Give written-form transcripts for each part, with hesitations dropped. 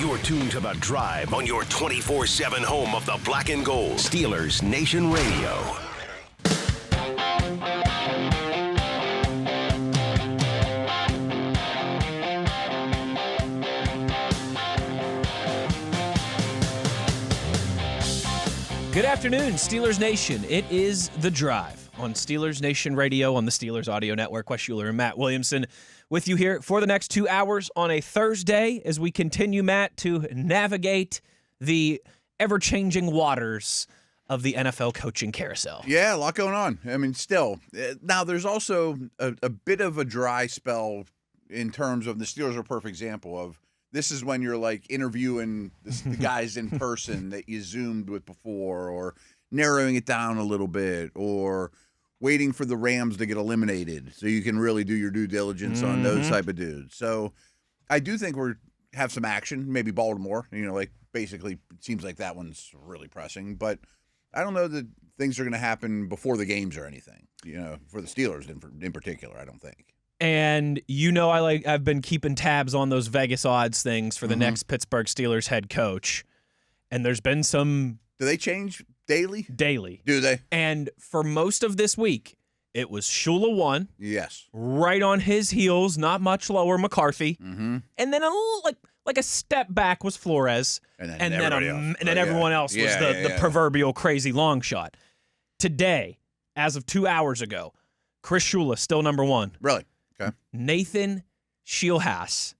You're tuned to The Drive on your 24/7 home of the black and gold. Steelers Nation Radio. Good afternoon, Steelers Nation. It is The Drive on Steelers Nation Radio on the Steelers Audio Network. Wes Uhler and Matt Williamson with you here for the next 2 hours on a Thursday as we continue, Matt, to navigate the ever-changing waters of the NFL coaching carousel. Yeah, a lot going on. I mean, still. Now, there's also a bit of a dry spell in terms of the Steelers are a perfect example of this is when you're like interviewing the guys in person that you Zoomed with before, or narrowing it down a little bit, or waiting for the Rams to get eliminated so you can really do your due diligence on those type of dudes. So I do think we have some action, maybe Baltimore, like basically it seems like that one's really pressing, but I don't know that things are going to happen before the games or anything, for the Steelers in particular, I don't think. And I've been keeping tabs on those Vegas odds things for the next Pittsburgh Steelers head coach. And there's been some... Do they change daily? Daily. Do they? And for most of this week, it was Shula 1. Yes. Right on his heels, not much lower, McCarthy. Mm-hmm. And then a little, like a step back was Flores. And then everyone else was the proverbial crazy long shot. Today, as of 2 hours ago, Chris Shula still number 1. Really? Okay. Nathan Steelhaas.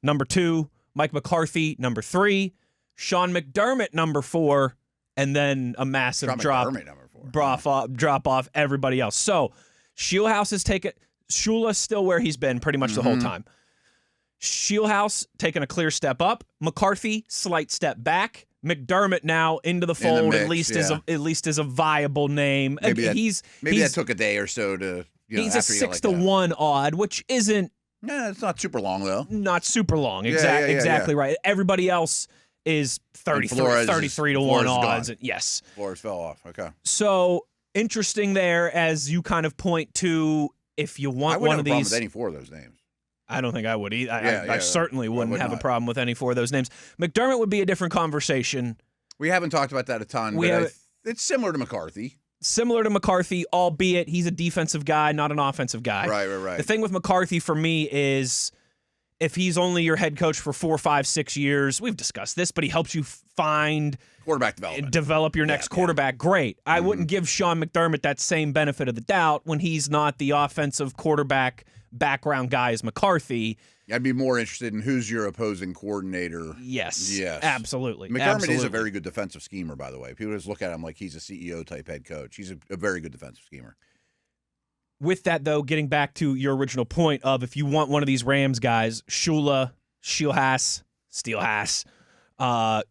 Number 2. Mike McCarthy, number 3. Sean McDermott, number 4. And then a massive drop off everybody else. So Steelhaas has taken Shula's still where he's been pretty much the whole time. Steelhaas taking a clear step up. McCarthy, slight step back. McDermott now into the fold, mix, at least as a viable name. Maybe that took a day or so to. He's a 6-1 odd, which isn't. Yeah, it's not super long though. Not super long. Exactly right. Everybody else is 33 to 1 odds. Yes. Flores fell off. Okay. So interesting there, as you kind of point to, if you want one of these. I wouldn't have a problem with any 4 of those names. I don't think I would either. I certainly wouldn't have a problem with any 4 of those names. McDermott would be a different conversation. We haven't talked about that a ton, but it's similar to McCarthy. Similar to McCarthy, albeit he's a defensive guy, not an offensive guy. Right. The thing with McCarthy for me is if he's only your head coach for 4, 5, 6 years, we've discussed this, but he helps you find quarterback development, develop your next quarterback. Great. I wouldn't give Sean McDermott that same benefit of the doubt when he's not the offensive quarterback background guy as McCarthy. I'd be more interested in who's your opposing coordinator. Yes. Absolutely. McDermott is a very good defensive schemer, by the way. People just look at him like he's a CEO-type head coach. He's a very good defensive schemer. With that, though, getting back to your original point of if you want one of these Rams guys, Shula, Steelhaas,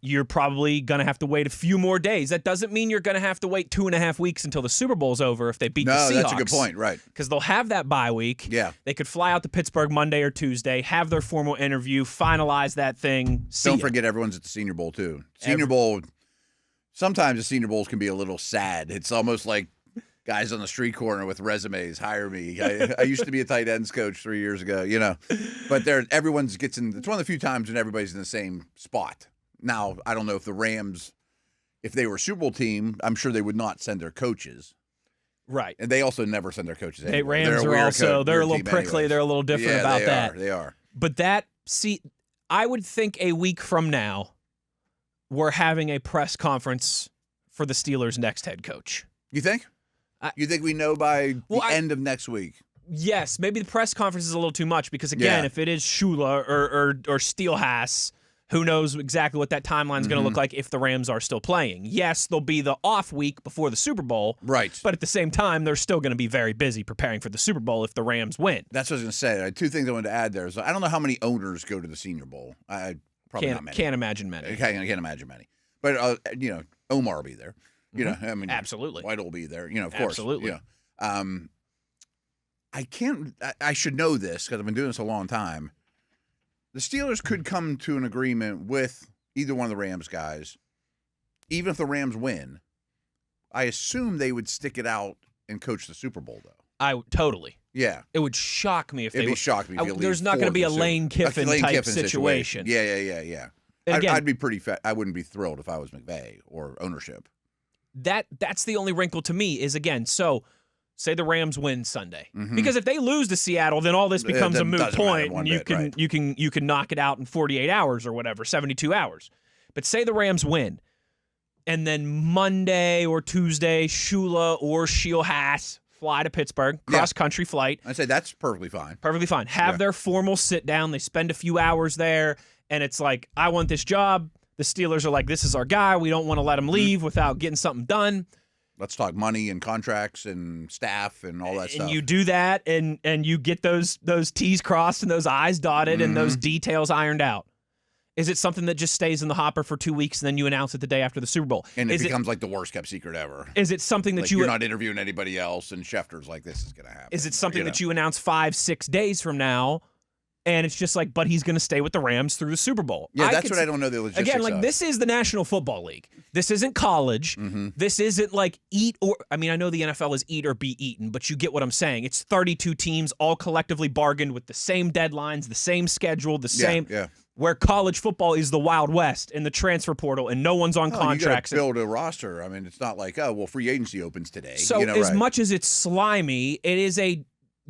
you're probably going to have to wait a few more days. That doesn't mean you're going to have to wait 2.5 weeks until the Super Bowl's over if they beat the Seahawks. No, that's a good point, right. Because they'll have that bye week. Yeah. They could fly out to Pittsburgh Monday or Tuesday, have their formal interview, finalize that thing. Don't forget everyone's at the Senior Bowl, too. Bowl, sometimes the Senior Bowls can be a little sad. It's almost like guys on the street corner with resumes, hire me. I used to be a tight ends coach 3 years ago, But everyone's gets in. It's one of the few times when everybody's in the same spot. Now, I don't know if the Rams, if they were a Super Bowl team, I'm sure they would not send their coaches. Right. And they also never send their coaches anywhere. Rams are also, they're a little prickly. Anyways. They're a little different about that. They are. But I would think a week from now, we're having a press conference for the Steelers' next head coach. You think? You think we know by the end of next week? Yes. Maybe the press conference is a little too much because, again, if it is Shula or Steelhaas, who knows exactly what that timeline is going to look like if the Rams are still playing. Yes, there'll be the off week before the Super Bowl. Right. But at the same time, they're still going to be very busy preparing for the Super Bowl if the Rams win. That's what I was going to say. 2 things I wanted to add there. I don't know how many owners go to the Senior Bowl. Probably not many. Can't imagine many. I can't imagine many. But, Omar will be there. Absolutely. White will be there, of course. Absolutely. I should know this because I've been doing this a long time. The Steelers could come to an agreement with either one of the Rams guys, even if the Rams win. I assume they would stick it out and coach the Super Bowl, though. Totally. Yeah. It would shock me if It'd they be shock me if you leave there's not going to be a Lane Kiffin type Kiffin situation. Yeah. I'd be pretty I wouldn't be thrilled if I was McVay or ownership. That's the only wrinkle to me is, again, so say the Rams win Sunday. Because if they lose to Seattle, then all this becomes a moot point, and you can knock it out in 48 hours or whatever, 72 hours. But say the Rams win, and then Monday or Tuesday, Shula or Shieldhass fly to Pittsburgh, cross-country flight. I'd say that's perfectly fine. Perfectly fine. Have their formal sit-down. They spend a few hours there, and it's like, I want this job. The Steelers are like, this is our guy. We don't want to let him leave without getting something done. Let's talk money and contracts and staff and all that stuff. And you do that, and you get those T's crossed and those I's dotted and those details ironed out. Is it something that just stays in the hopper for 2 weeks and then you announce it the day after the Super Bowl? And it becomes like the worst kept secret ever. Is it something that you're not interviewing anybody else and Schefter's like, this is going to happen? Is it something that you announce 5-6 days from now? And it's just like, but he's going to stay with the Rams through the Super Bowl. Yeah, that's what I don't know the logistics Again, like of. This is the National Football League. This isn't college. This isn't like eat or, I mean, I know the NFL is eat or be eaten, but you get what I'm saying. It's 32 teams all collectively bargained with the same deadlines, the same schedule, the same. Yeah. Where college football is the Wild West in the transfer portal and no one's on contracts. You got to build a roster. I mean, it's not like, oh, well, free agency opens today. So as much as it's slimy, it is a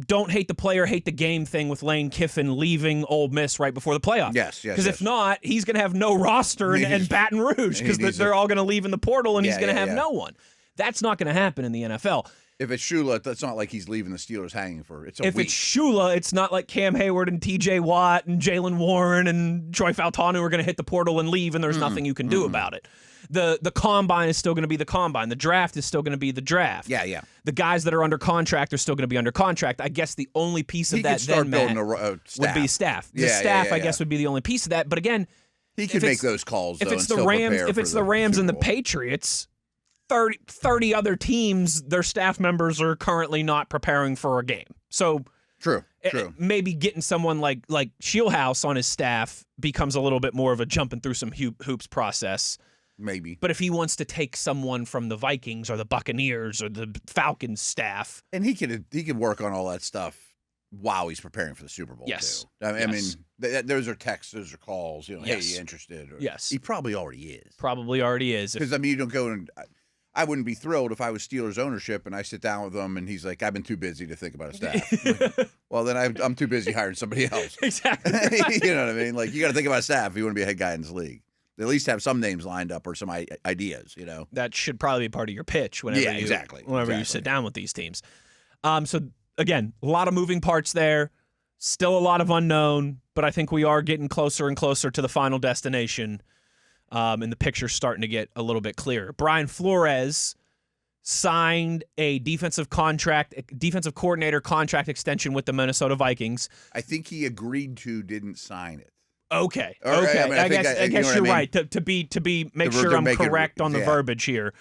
don't hate the player, hate the game thing with Lane Kiffin leaving Ole Miss right before the playoffs. Yes. Because if not, he's going to have no roster in Baton Rouge because they're all going to leave in the portal and he's going to have no one. That's not going to happen in the NFL. If it's Shula, that's not like he's leaving the Steelers hanging for it's a week. If it's Shula, it's not like Cam Hayward and T.J. Watt and Jalen Warren and Troy Fautanu are going to hit the portal and leave and there's nothing you can do about it. The combine is still going to be the combine. The draft is still going to be the draft. Yeah. The guys that are under contract are still going to be under contract. I guess the only piece of that then, Matt, would be staff. The staff, I guess, would be the only piece of that. But again, he could make those calls. If it's the Rams and the Patriots, 30 other teams, their staff members are currently not preparing for a game. So true. Maybe getting someone like Shieldhouse on his staff becomes a little bit more of a jumping through some hoops process. Maybe. But if he wants to take someone from the Vikings or the Buccaneers or the Falcons staff. And he could work on all that stuff while he's preparing for the Super Bowl, yes. too. I mean, those are texts, those are calls, hey, you interested? Or, yes. He probably already is. Because, I mean, you don't go and I wouldn't be thrilled if I was Steelers ownership and I sit down with him and he's like, I've been too busy to think about a staff. Like, well, then I'm too busy hiring somebody else. Exactly. You know what I mean? Like, you got to think about staff if you want to be a head guy in this league. At least have some names lined up or some ideas, That should probably be part of your pitch whenever you sit down with these teams. So, again, a lot of moving parts there. Still a lot of unknown, but I think we are getting closer and closer to the final destination, and the picture's starting to get a little bit clearer. Brian Flores signed a defensive coordinator contract extension with the Minnesota Vikings. I think he agreed to, didn't sign it. Okay. Okay. I mean, I guess you're right. To make sure I'm correct on the verbiage here.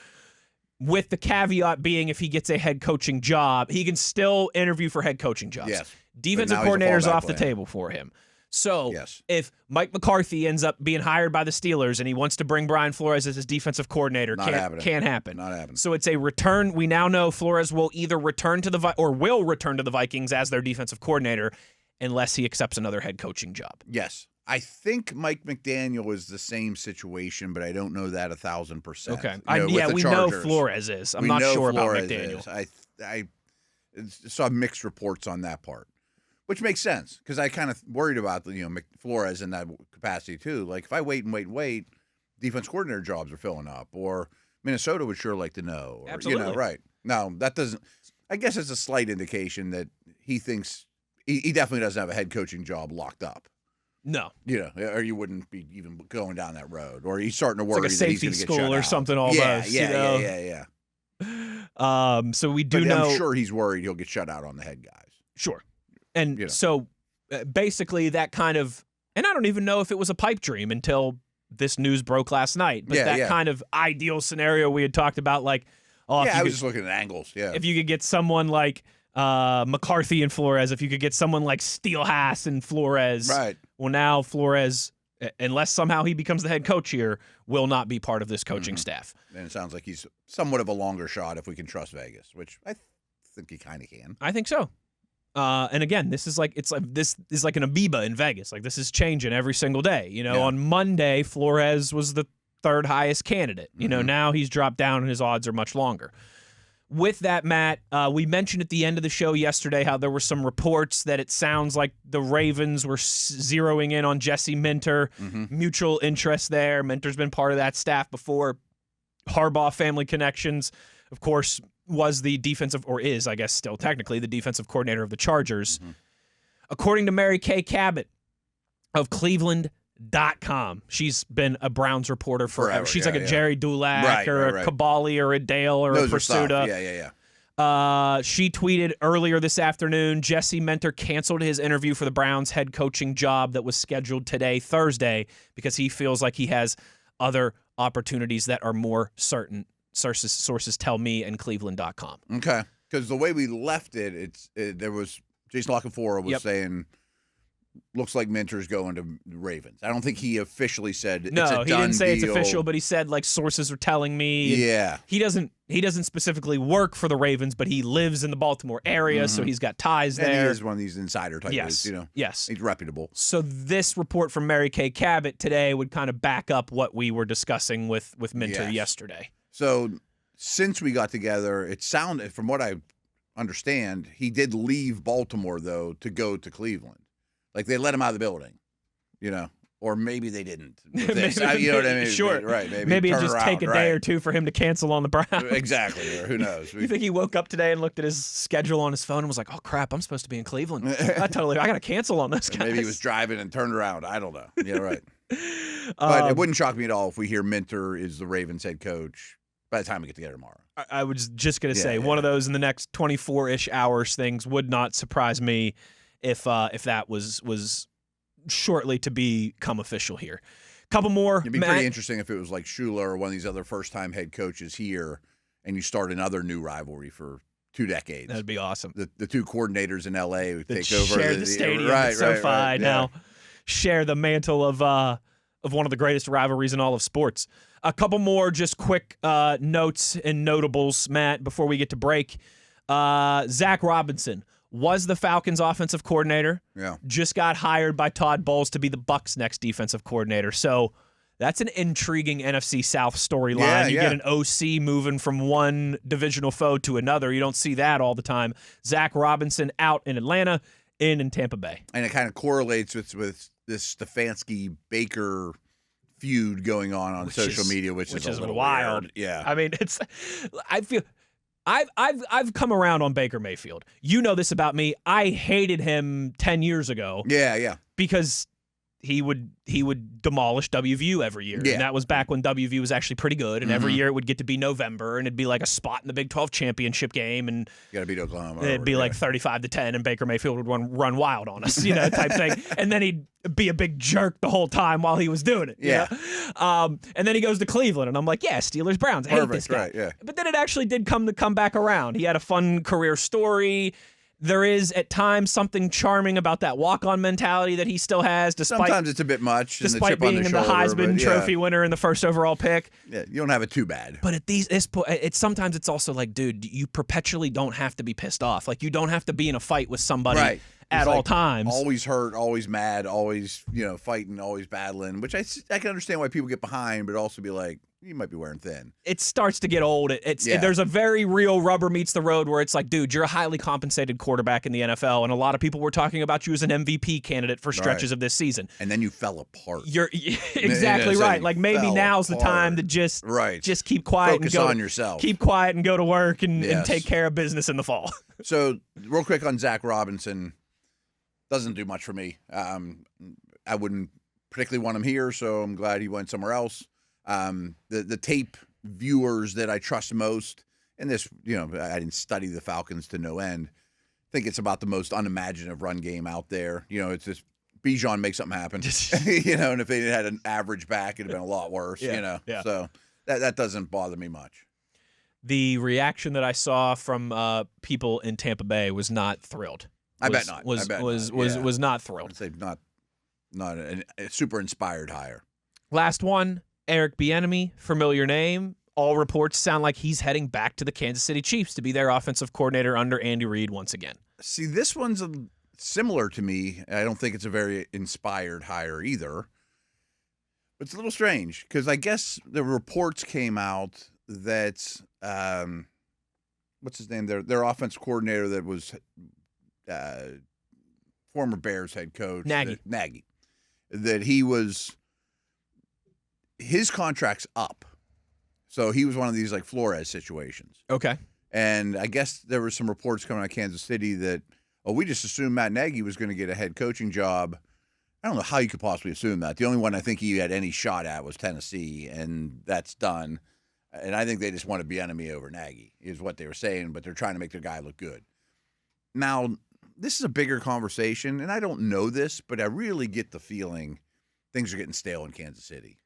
With the caveat being, if he gets a head coaching job, he can still interview for head coaching jobs. Yes. Defensive coordinator's off the table for him. So if Mike McCarthy ends up being hired by the Steelers and he wants to bring Brian Flores as his defensive coordinator, can't happen. Not happening. So it's a return. We now know Flores will either return to the Vikings as their defensive coordinator unless he accepts another head coaching job. Yes. I think Mike McDaniel is the same situation, but I don't know that 1,000%. Okay. We know Flores is. I'm not sure about McDaniel. I saw mixed reports on that part, which makes sense because I kind of worried about Flores in that capacity too. Like if I wait, defense coordinator jobs are filling up, or Minnesota would sure like to know. Or, absolutely. Right. Now that doesn't. I guess it's a slight indication that he thinks he definitely doesn't have a head coaching job locked up. No. Or you wouldn't be even going down that road. Or he's starting to worry it's like a that safety he's going to get shut school or out. something almost. Yeah. So we do know. I'm sure he's worried he'll get shut out on the head guys. Sure. And so basically that kind of, and I don't even know if it was a pipe dream until this news broke last night, but kind of ideal scenario we had talked about, like, I was just looking at angles. Yeah. If you could get someone like McCarthy and Flores, if you could get someone like Steelhass and Flores. Right. Well, now Flores, unless somehow he becomes the head coach here, will not be part of this coaching staff. And it sounds like he's somewhat of a longer shot if we can trust Vegas, which I think he kind of can. I think so. And again, this is like an amoeba in Vegas. Like, this is changing every single day. You know, on Monday, Flores was the third highest candidate. You know, now he's dropped down and his odds are much longer. With that, Matt, we mentioned at the end of the show yesterday how there were some reports that it sounds like the Ravens were zeroing in on Jesse Minter. Mutual interest there. Minter's been part of that staff before. Harbaugh family connections, of course, was the defensive, or is, I guess, still technically the defensive coordinator of the Chargers. According to Mary Kay Cabot of Cleveland.com, she's been a Browns reporter forever. She's like a Jerry Dulac or a Caballi or a Dale or a Pursuta. She tweeted earlier this afternoon, Jesse Minter canceled his interview for the Browns head coaching job that was scheduled today, Thursday, because he feels like he has other opportunities that are more certain. Sources tell me, and Cleveland.com. Okay, because the way we left it, there was Jason Lockenfora was saying, looks like Minter's going to the Ravens. I don't think he officially said it's a done he didn't say deal. It's official, but he said like sources are telling me. Yeah, he doesn't specifically work for the Ravens, but he lives in the Baltimore area, so he's got ties there. And he is one of these insider types. Yes, you know. Yes, he's reputable. So this report from Mary Kay Cabot today would kind of back up what we were discussing with Minter yesterday. So since we got together, it sounded, from what I understand, he did leave Baltimore, though, to go to Cleveland. Like, they let him out of the building, you know, or maybe they didn't. You know what I mean? Sure. Right. Maybe it just take a day or two for him to cancel on the Browns. Exactly. Or who knows? You think he woke up today and looked at his schedule on his phone and was like, oh, crap, I'm supposed to be in Cleveland. I got to cancel on this, guys. Maybe he was driving and turned around. I don't know. Yeah, right. But it wouldn't shock me at all if we hear Minter is the Ravens head coach by the time we get together tomorrow. I was just going to say, one of those in the next 24-ish hours things would not surprise me if that was shortly to become official here. Couple more. It'd be pretty interesting if it was like Shula or one of these other first-time head coaches here, and you start another new rivalry for 2 decades. That'd be awesome. The two coordinators in L.A. who take over share the stadium at SoFi now. Share the mantle of one of the greatest rivalries in all of sports. A couple more just quick notes and notables, Matt, before we get to break. Zach Robinson was the Falcons' offensive coordinator. Yeah. Just got hired by Todd Bowles to be the Bucs' next defensive coordinator. So that's an intriguing NFC South storyline. You get an OC moving from one divisional foe to another. You don't see that all the time. Zach Robinson out in Atlanta, in Tampa Bay. And it kind of correlates with this Stefanski-Baker feud going on social media, which is a little wild. Weird. Yeah, I mean, I've come around on Baker Mayfield. You know this about me. I hated him 10 years ago. Yeah, because he would demolish WVU every year. And that was back when WVU was actually pretty good. And every year it would get to be November, and it'd be like a spot in the Big 12 championship game. And you got to beat Oklahoma. It'd be like 35-10, and Baker Mayfield would run wild on us, type thing. And then he'd be a big jerk the whole time while he was doing it. Yeah. And then he goes to Cleveland, and I'm like, Steelers, Browns. I hate this guy. Right, yeah. But then it actually did come back around. He had a fun career story. There is, at times, something charming about that walk-on mentality that he still has. Sometimes it's a bit much. Despite being the Heisman Trophy winner and the first overall pick. Yeah, you don't have it too bad. But at this point, sometimes it's also like, dude, you perpetually don't have to be pissed off. Like, you don't have to be in a fight with somebody at all times. Always hurt, always mad, always fighting, always battling, which I can understand why people get behind, but also be like, you might be wearing thin. It starts to get old. There's a very real rubber meets the road where it's like, dude, you're a highly compensated quarterback in the NFL, and a lot of people were talking about you as an MVP candidate for stretches of this season. And then you fell apart. You're exactly right. Like, maybe now's the time to just keep quiet. Focus on yourself. Keep quiet and go to work and take care of business in the fall. So, real quick on Zach Robinson, doesn't do much for me. I wouldn't particularly want him here, so I'm glad he went somewhere else. The tape viewers that I trust most, and this, I didn't study the Falcons to no end. I think it's about the most unimaginative run game out there. It's just Bijan makes something happen. And if they had an average back, it'd have been a lot worse. So that doesn't bother me much. The reaction that I saw from people in Tampa Bay was not thrilled. I bet not. Was not thrilled. I'd say not a super inspired hire. Last one. Eric Bieniemy, familiar name. All reports sound like he's heading back to the Kansas City Chiefs to be their offensive coordinator under Andy Reid once again. See, this one's similar to me. I don't think it's a very inspired hire either. But it's a little strange because I guess the reports came out that what's his name? Their offensive coordinator that was former Bears head coach Nagy, that his contract's up, so he was one of these like Flores situations. Okay. And I guess there were some reports coming out of Kansas City that, we just assumed Matt Nagy was going to get a head coaching job. I don't know how you could possibly assume that. The only one I think he had any shot at was Tennessee, and that's done. And I think they just want to be enemy over Nagy, is what they were saying, but they're trying to make their guy look good. Now, this is a bigger conversation, and I don't know this, but I really get the feeling things are getting stale in Kansas City.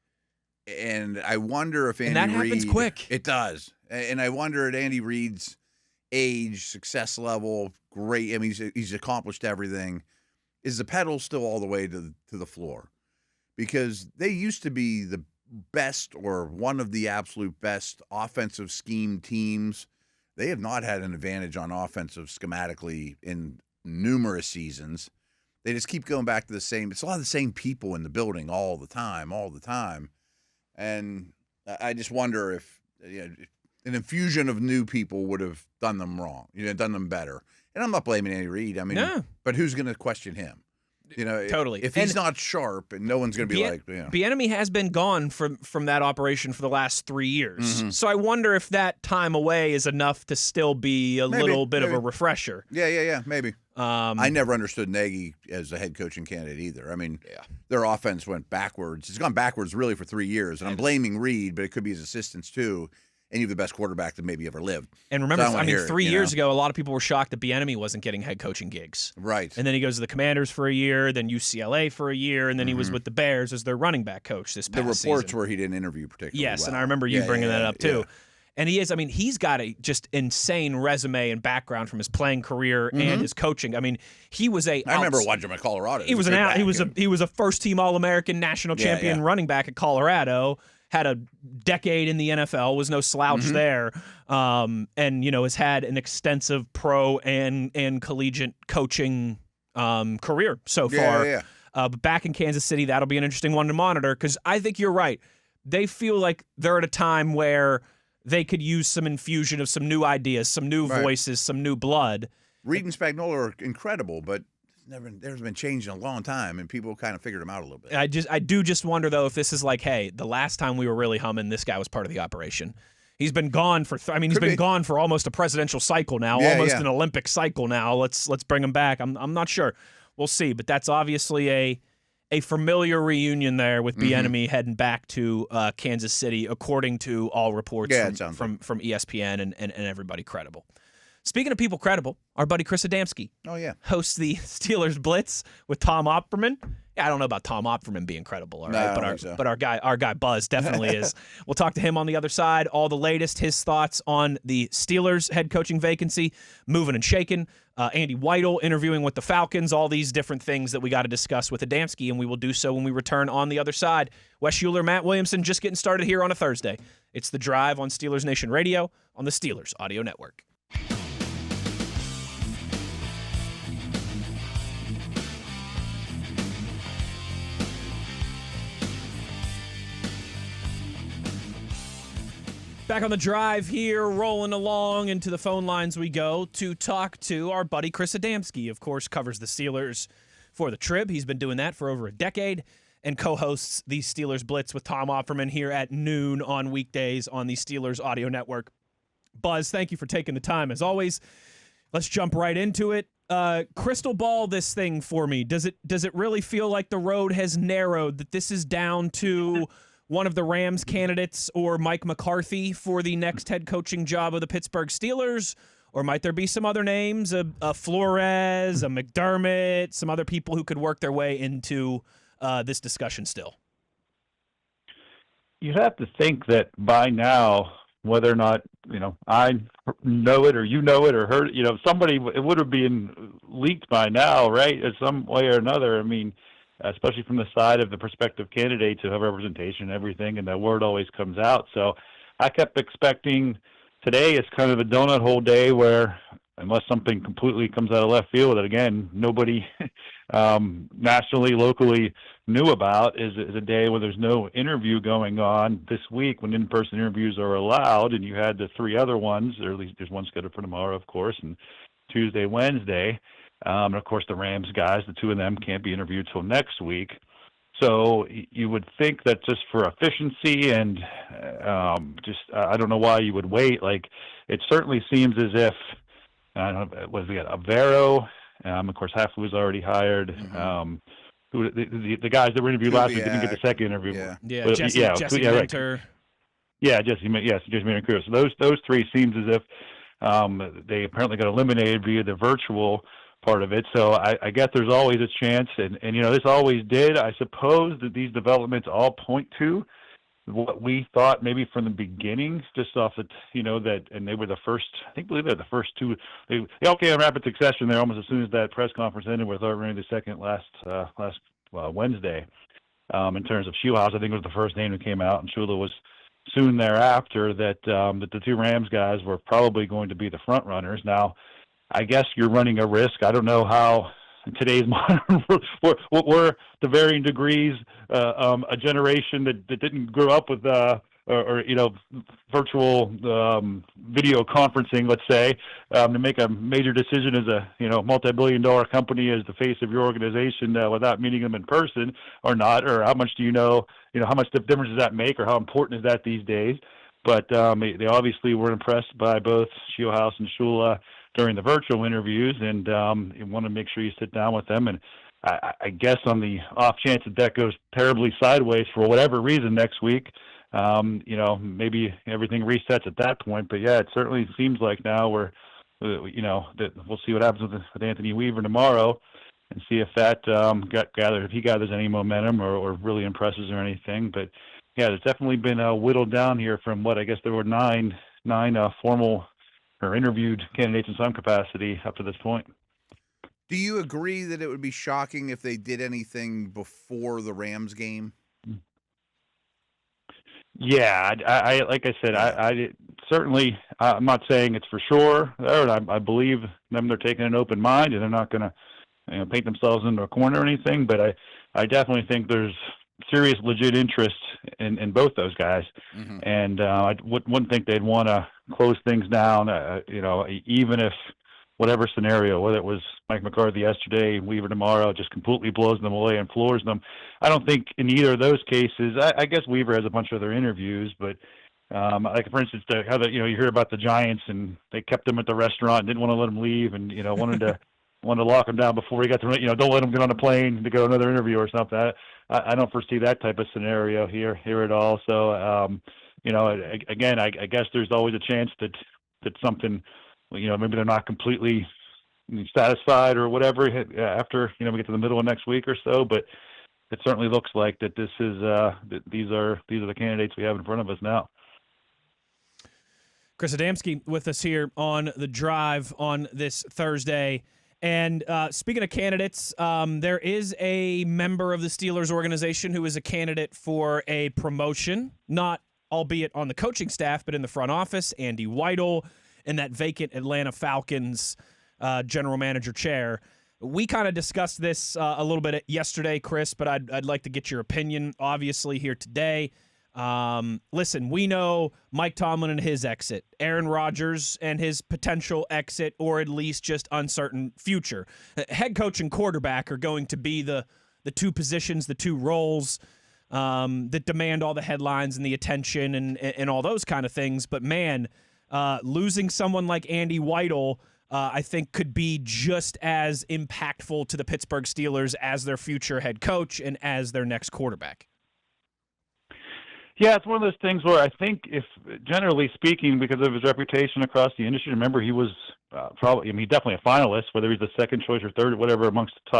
And I wonder if Andy Reid... And that happens quick. It does. And I wonder at Andy Reid's age, success level, great. I mean, he's accomplished everything. Is the pedal still all the way to the floor? Because they used to be the best or one of the absolute best offensive scheme teams. They have not had an advantage on offensive schematically in numerous seasons. They just keep going back to the same. It's a lot of the same people in the building all the time. And I just wonder if an infusion of new people would have done them wrong, done them better. And I'm not blaming Andy Reid. I mean, but who's going to question him? Totally. If he's not sharp, and no one's going to be like, Bieniemy has been gone from that operation for the last 3 years. Mm-hmm. So I wonder if that time away is enough to still be a little bit of a refresher. Yeah, maybe. I never understood Nagy as a head coaching candidate either. I mean, their offense went backwards. It's gone backwards really for 3 years, and I'm blaming Reid, but it could be his assistants too. And you're the best quarterback that maybe ever lived. And remember, I mean, 3 years ago, a lot of people were shocked that Bieniemy wasn't getting head coaching gigs. Right. And then he goes to the Commanders for a year, then UCLA for a year, and then he was with the Bears as their running back coach this past season. The reports were he didn't interview particularly well. Yes, and I remember you bringing that up too. Yeah. And he's got a just insane resume and background from his playing career and his coaching. I mean, he was I remember watching him at Colorado. He was a first-team All-American national champion running back at Colorado. Had a decade in the NFL, was no slouch there, and has had an extensive pro and collegiate coaching career so far. But back in Kansas City, that'll be an interesting one to monitor because I think you're right. They feel like they're at a time where they could use some infusion of some new ideas, some new voices, some new blood. Reid and Spagnuolo are incredible, but there's been change in a long time, and people kind of figured him out a little bit. I do just wonder though if this is like, hey, the last time we were really humming, this guy was part of the operation. He's been gone for gone for almost a presidential cycle now, almost an Olympic cycle now. Let's bring him back. I'm not sure. We'll see, but that's obviously a familiar reunion there with Bieniemy heading back to Kansas City, according to all reports from ESPN and everybody credible. Speaking of people credible, our buddy Chris Adamski hosts the Steelers Blitz with Tom Opperman. Yeah, I don't know about Tom Opperman being credible, all right, but our guy Buzz definitely is. We'll talk to him on the other side. All the latest, his thoughts on the Steelers head coaching vacancy, moving and shaking. Andy Weidel interviewing with the Falcons, all these different things that we got to discuss with Adamski, and we will do so when we return on the other side. Wes Uhler, Matt Williamson, just getting started here on a Thursday. It's The Drive on Steelers Nation Radio on the Steelers Audio Network. Back on The Drive here, rolling along into the phone lines we go to talk to our buddy Chris Adamski. Of course, covers the Steelers for the Trib. He's been doing that for over a decade and co-hosts the Steelers Blitz with Tom Opperman here at noon on weekdays on the Steelers Audio Network. Buzz, thank you for taking the time. As always, let's jump right into it. Crystal ball this thing for me. Does it really feel like the road has narrowed, that this is down to one of the Rams candidates or Mike McCarthy for the next head coaching job of the Pittsburgh Steelers? Or might there be some other names, a Flores, a McDermott, some other people who could work their way into this discussion still? You have to think that by now, whether or not, I know it or you know it or heard, somebody, it would have been leaked by now, right? In some way or another. I mean, especially from the side of the prospective candidates who have representation and everything, and that word always comes out. So I kept expecting today is kind of a donut hole day where unless something completely comes out of left field that, again, nobody nationally, locally knew about, is a day where there's no interview going on this week when in-person interviews are allowed, and you had the 3 other ones, or at least there's one scheduled for tomorrow, of course, and Tuesday, Wednesday. And, of course, the Rams guys, the 2 of them can't be interviewed till next week. So you would think that just for efficiency and I don't know why you would wait. Like, it certainly seems as if, I don't know, was it Avero? Of course, Half was already hired. Mm-hmm. The guys that were interviewed last week didn't get the second interview. Yeah, Jesse Minter. Right. Yeah, Jesse Minter and Cruz. So those 3 seems as if they apparently got eliminated via the virtual part of it. So I guess there's always a chance, and this always did. I suppose that these developments all point to what we thought maybe from the beginning, just off the, that, and they were the first, believe they're the first 2. They all came in rapid succession there almost as soon as that press conference ended with already the second last Wednesday. In terms of Shieldhouse, I think it was the first name that came out, and Shula was soon thereafter, that the 2 Rams guys were probably going to be the front runners. Now, I guess you're running a risk. I don't know how in today's modern world, we're to varying degrees a generation that didn't grow up with virtual video conferencing, let's say, to make a major decision as a multi-billion-dollar company as the face of your organization without meeting them in person or not, or how much do how much difference does that make, or how important is that these days? But they obviously were impressed by both Shieldhouse and Shula during the virtual interviews, and you want to make sure you sit down with them. And I guess on the off chance that goes terribly sideways for whatever reason next week, maybe everything resets at that point. But yeah, it certainly seems like now that we'll see what happens with Anthony Weaver tomorrow, and see if that if he gathers any momentum or really impresses or anything. But yeah, it's definitely been whittled down here from what I guess there were nine formal or interviewed candidates in some capacity up to this point. Do you agree that it would be shocking if they did anything before the Rams game? Yeah, I like I said, I certainly, I'm not saying it's for sure. I believe them. They're taking an open mind, and they're not going to paint themselves into a corner or anything. But I definitely think there's serious, legit interest in both those guys. Mm-hmm. And I wouldn't think they'd want to close things down, even if whatever scenario, whether it was Mike McCarthy yesterday, Weaver tomorrow, just completely blows them away and floors them. I don't think in either of those cases, I guess Weaver has a bunch of other interviews, but like, for instance, you hear about the Giants and they kept him at the restaurant and didn't want to let him leave, and, wanted to lock him down before he got to, don't let him get on a plane to go to another interview or something. I don't foresee that type of scenario here at all. So, again, I guess there's always a chance that something, maybe they're not completely satisfied or whatever after, we get to the middle of next week or so. But it certainly looks like that this is these are the candidates we have in front of us now. Chris Adamski with us here on The Drive on this Thursday. And speaking of candidates, there is a member of the Steelers organization who is a candidate for a promotion, not albeit on the coaching staff, but in the front office, Andy Weidel, in that vacant Atlanta Falcons general manager chair. We kind of discussed this a little bit yesterday, Chris, but I'd like to get your opinion, obviously, here today. Listen, we know Mike Tomlin and his exit, Aaron Rodgers and his potential exit, or at least just uncertain future. Head coach and quarterback are going to be the 2 positions, the 2 roles that demand all the headlines and the attention and all those kind of things. But man, losing someone like Andy Weidel, I think could be just as impactful to the Pittsburgh Steelers as their future head coach and as their next quarterback. Yeah, it's one of those things where I think, if generally speaking, because of his reputation across the industry, remember he was definitely a finalist, whether he's the second choice or third or whatever amongst the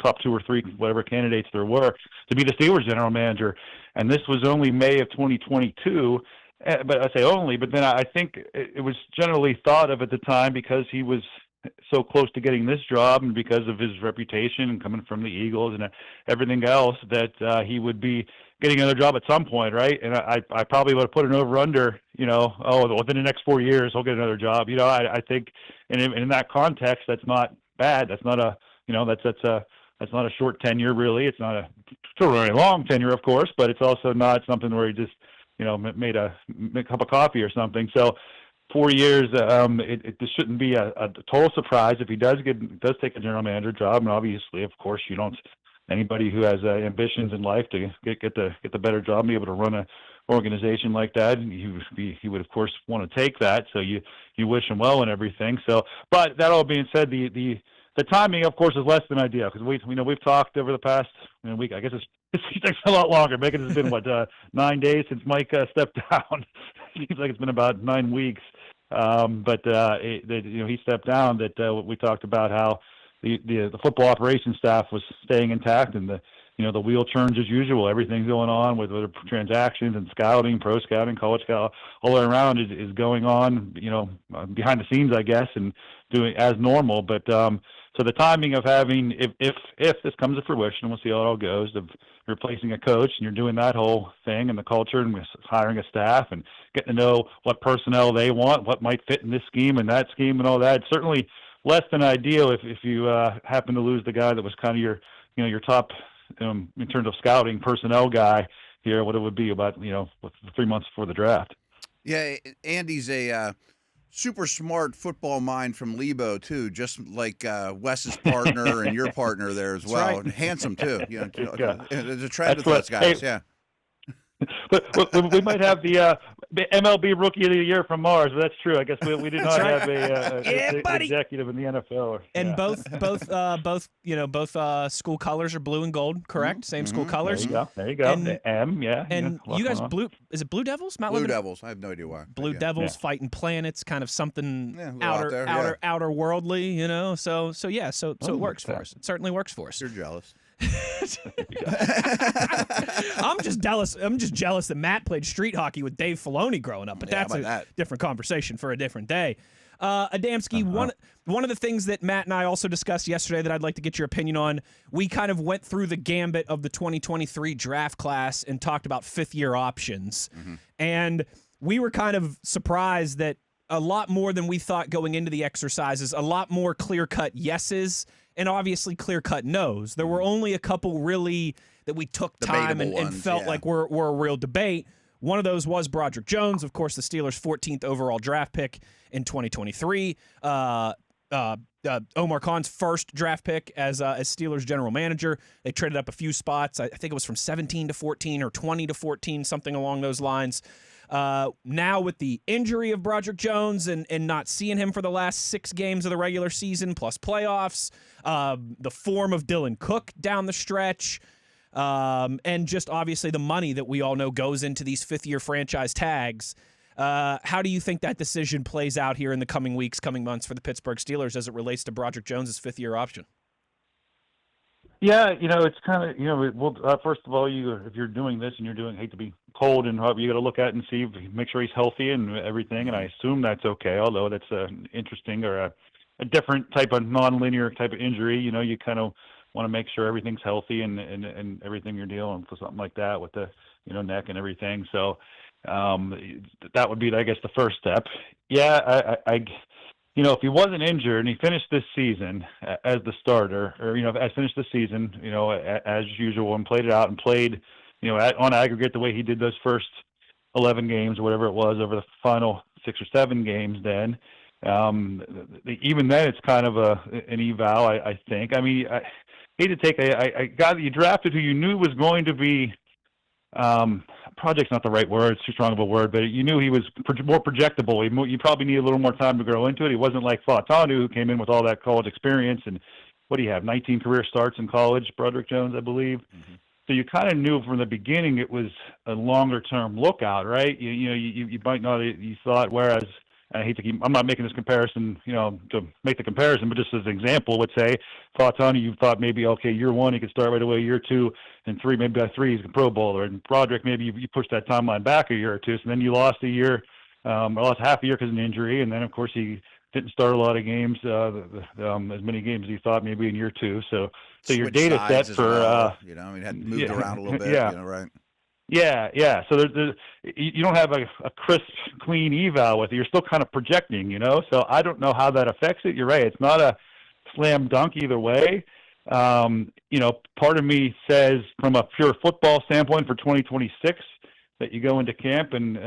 top 2 or 3, whatever candidates there were, to be the Steelers general manager. And this was only May of 2022. But I say only, but then I think it was generally thought of at the time, because he was so close to getting this job and because of his reputation and coming from the Eagles and everything else, that he would be getting another job at some point, right? And I probably would have put an over-under, within the next 4 years he'll get another job. I think in that context, that's not bad. That's not that's not a short tenure, really. It's not a very long tenure, of course, but it's also not something where he just, made a cup of coffee or something. So 4 years, this shouldn't be a total surprise if he does take a general manager job. And obviously, of course, anybody who has ambitions in life to get the better job and be able to run an organization like that, he would of course want to take that. So you wish him well and everything. So, but that all being said, the timing, of course, is less than ideal because we've talked over the past week. I guess it takes a lot longer. Maybe it's been 9 days since Mike stepped down. It seems like it's been about 9 weeks. But he stepped down. That we talked about how the football operations staff was staying intact, and the wheel turns as usual. Everything's going on with transactions and scouting, pro scouting, college scout, all the way around is going on. Behind the scenes, I guess, and doing as normal. But so the timing of having, if this comes to fruition, we'll see how it all goes, of replacing a coach and you're doing that whole thing and the culture and hiring a staff and getting to know what personnel they want, what might fit in this scheme and that scheme and all that. It's certainly less than ideal if you happen to lose the guy that was kind of your top in terms of scouting personnel guy here, what it would be about 3 months before the draft. Yeah, Andy's a super smart football mind from Lebo too, just like Wes's partner and your partner there as well. Right. And handsome too. Yeah. There's a trend with those guys. Yeah. But we might have the MLB Rookie of the Year from Mars. That's true. I guess we did not have a executive in the NFL. And both school colors are blue and gold. Correct. Same school colors. There you go. And you guys is it Blue Devils? Blue Devils. I have no idea why. Blue Devils fighting planets, kind of something outer worldly. So it works for us. It certainly works for us. You're jealous. I'm just jealous that Matt played street hockey with Dave Filoni growing up, but that's a different conversation for a different day. Adamski, one of the things that Matt and I also discussed yesterday that I'd like to get your opinion on, we kind of went through the gambit of the 2023 draft class and talked about fifth-year options. Mm-hmm. And we were kind of surprised that a lot more than we thought going into the exercises, a lot more clear-cut yeses and obviously clear-cut no's. There were only a couple really that we took time and felt like were a real debate. One of those was Broderick Jones, of course, the Steelers' 14th overall draft pick in 2023. Omar Khan's first draft pick as Steelers general manager. They traded up a few spots. I think it was from 17 to 14 or 20 to 14, something along those lines. Now with the injury of Broderick Jones and not seeing him for the last 6 games of the regular season plus playoffs, the form of Dylan Cook down the stretch, and just obviously the money that we all know goes into these fifth-year franchise tags. How do you think that decision plays out here in the coming weeks, coming months for the Pittsburgh Steelers as it relates to Broderick Jones' fifth-year option? Yeah, it's kind of, first of all, if you're doing this and hate to be cold and you got to look at it and see, make sure he's healthy and everything. And I assume that's okay, although that's interesting or a different type of nonlinear type of injury. You kind of want to make sure everything's healthy and everything you're dealing with something like that with the, neck and everything. So that would be, I guess, the first step. Yeah, if he wasn't injured and he finished this season as the starter, or finished the season, as usual, and played it out and played, on aggregate the way he did those first 11 games or whatever it was over the final 6 or 7 games, then even then it's kind of an eval, I think. I mean, I hate to take a guy that you drafted who you knew was going to be. Project's not the right word; it's too strong of a word. But you knew he was more projectable. You probably need a little more time to grow into it. He wasn't like Fautanu, who came in with all that college experience. And what do you have? 19 career starts in college, Broderick Jones, I believe. Mm-hmm. So you kind of knew from the beginning it was a longer term lookout, right? You might not you thought. Whereas I hate to I'm not making this comparison, to make the comparison, but just as an example, would say Fautanu, you thought maybe, okay, year 1, he could start right away, year 2 and 3, maybe by 3, he's a Pro Bowler. And Broderick, maybe you pushed that timeline back a year or 2, so then you lost a year, lost half a year because of an injury, and then, of course, he didn't start a lot of games, as many games as he thought maybe in year 2. So your data set for, well, had moved around a little bit, right? Yeah. So you don't have a crisp, clean eval with it. You're still kind of projecting, So I don't know how that affects it. You're right. It's not a slam dunk either way. Part of me says from a pure football standpoint for 2026 that you go into camp and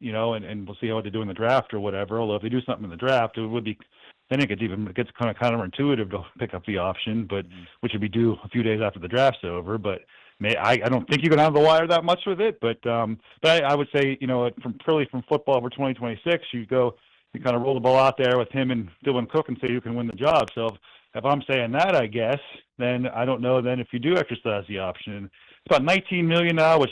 we'll see how they do in the draft or whatever. Although if they do something in the draft, it would be, then it gets kind of counterintuitive to pick up the option, but which would be due a few days after the draft's over. But I don't think you can have the wire that much with it. But I would say, from football for 2026, you kind of roll the ball out there with him and Dylan Cook and say you can win the job. So if I'm saying that, I guess, then I don't know then if you do exercise the option. It's about $19 million now, which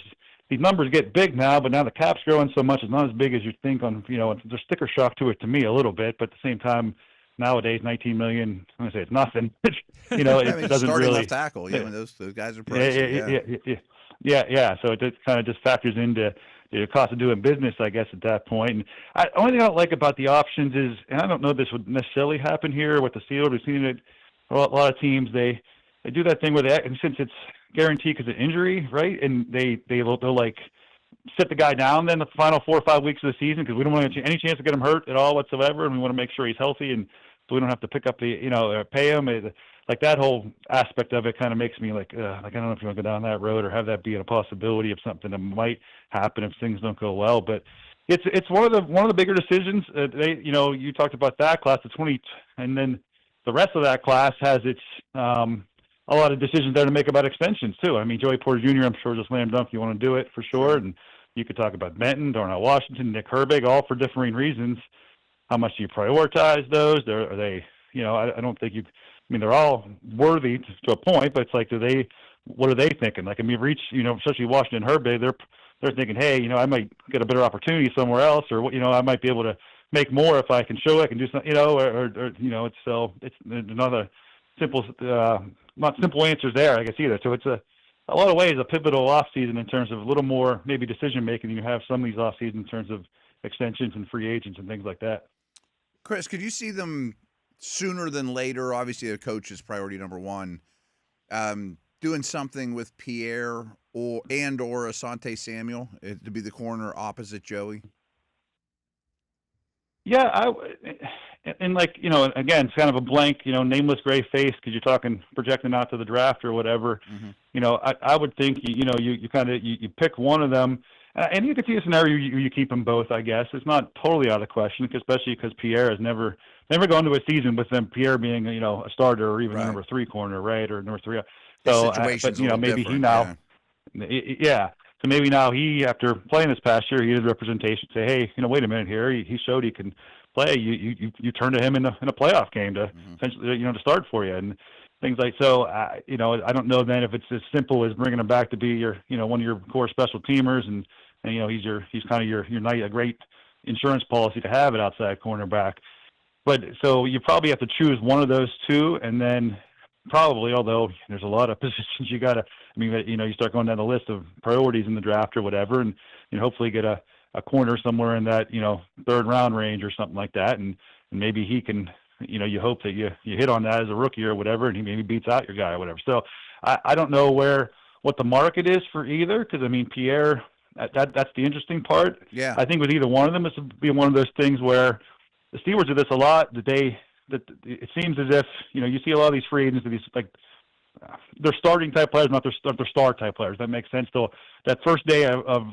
these numbers get big now, but now the cap's growing so much, it's not as big as you think on, there's sticker shock to it to me a little bit, but at the same time, nowadays, $19 million, I'm going to say it's nothing. It doesn't really. Left tackle, when those guys are pricey. Yeah. So it kind of just factors into the cost of doing business, I guess, at that point. And only thing I don't like about the options is, and I don't know if this would necessarily happen here with the Steelers, we've seen it a lot of teams, they do that thing where and since it's guaranteed because of injury, right? And they'll like sit the guy down then the final 4 or 5 weeks of the season because we don't want any chance to get him hurt at all whatsoever, and we want to make sure he's healthy, and so we don't have to pick up or pay him. Like that whole aspect of it kind of makes me like I don't know if you want to go down that road or have that be a possibility of something that might happen if things don't go well. But it's one of the bigger decisions. You talked about that class of 20, and then the rest of that class has its a lot of decisions there to make about extensions too. I mean, Joey Porter Jr., I'm sure is a slam dunk. You want to do it for sure, and you could talk about Benton, Darnell Washington, Nick Herbig, all for differing reasons. How much do you prioritize those? Are they? I don't think you. I mean, they're all worthy to a point, but it's like, what are they thinking? Like, I mean, especially Washington and Herbig, they're thinking, hey, I might get a better opportunity somewhere else, or I might be able to make more if I can show I can do something, it's another simple, not simple answers there, I guess, either. So it's a lot of ways a pivotal offseason in terms of a little more maybe decision making than you have some of these offseasons in terms of extensions and free agents and things like that. Chris, could you see them sooner than later? Obviously, a coach is priority number one. Doing something with Pierre or Asante Samuel to be the corner opposite Joey. Yeah, and again, it's kind of a blank, nameless gray face because you're talking projecting out to the draft or whatever. Mm-hmm. I would think you pick one of them, and you could see a scenario you keep them both. I guess it's not totally out of the question, especially because Pierre has never gone to a season with them. Pierre being a starter or even a number 3 corner, right, or number 3. So, but maybe he now, yeah. So maybe now he, after playing this past year, he has representation. Say, hey, wait a minute here. He showed he can play. You turn to him in a playoff game to essentially, to start for you and things like. So, I don't know then if it's as simple as bringing him back to be your, one of your core special teamers, and he's kind of your a great insurance policy to have at outside cornerback. But so you probably have to choose one of those two, and then probably, although there's a lot of positions you got to. I mean, you start going down the list of priorities in the draft or whatever, and hopefully get a corner somewhere in that 3rd round range or something like that, and maybe he can. You hope that you hit on that as a rookie or whatever, and he maybe beats out your guy or whatever. So I don't know what the market is for either, because I mean Pierre, that's the interesting part. Yeah, I think with either one of them, it's be one of those things where the Steelers do this a lot. That it seems as if you see a lot of these free agents, these they're starting type players, not their star type players. That makes sense. So that first day of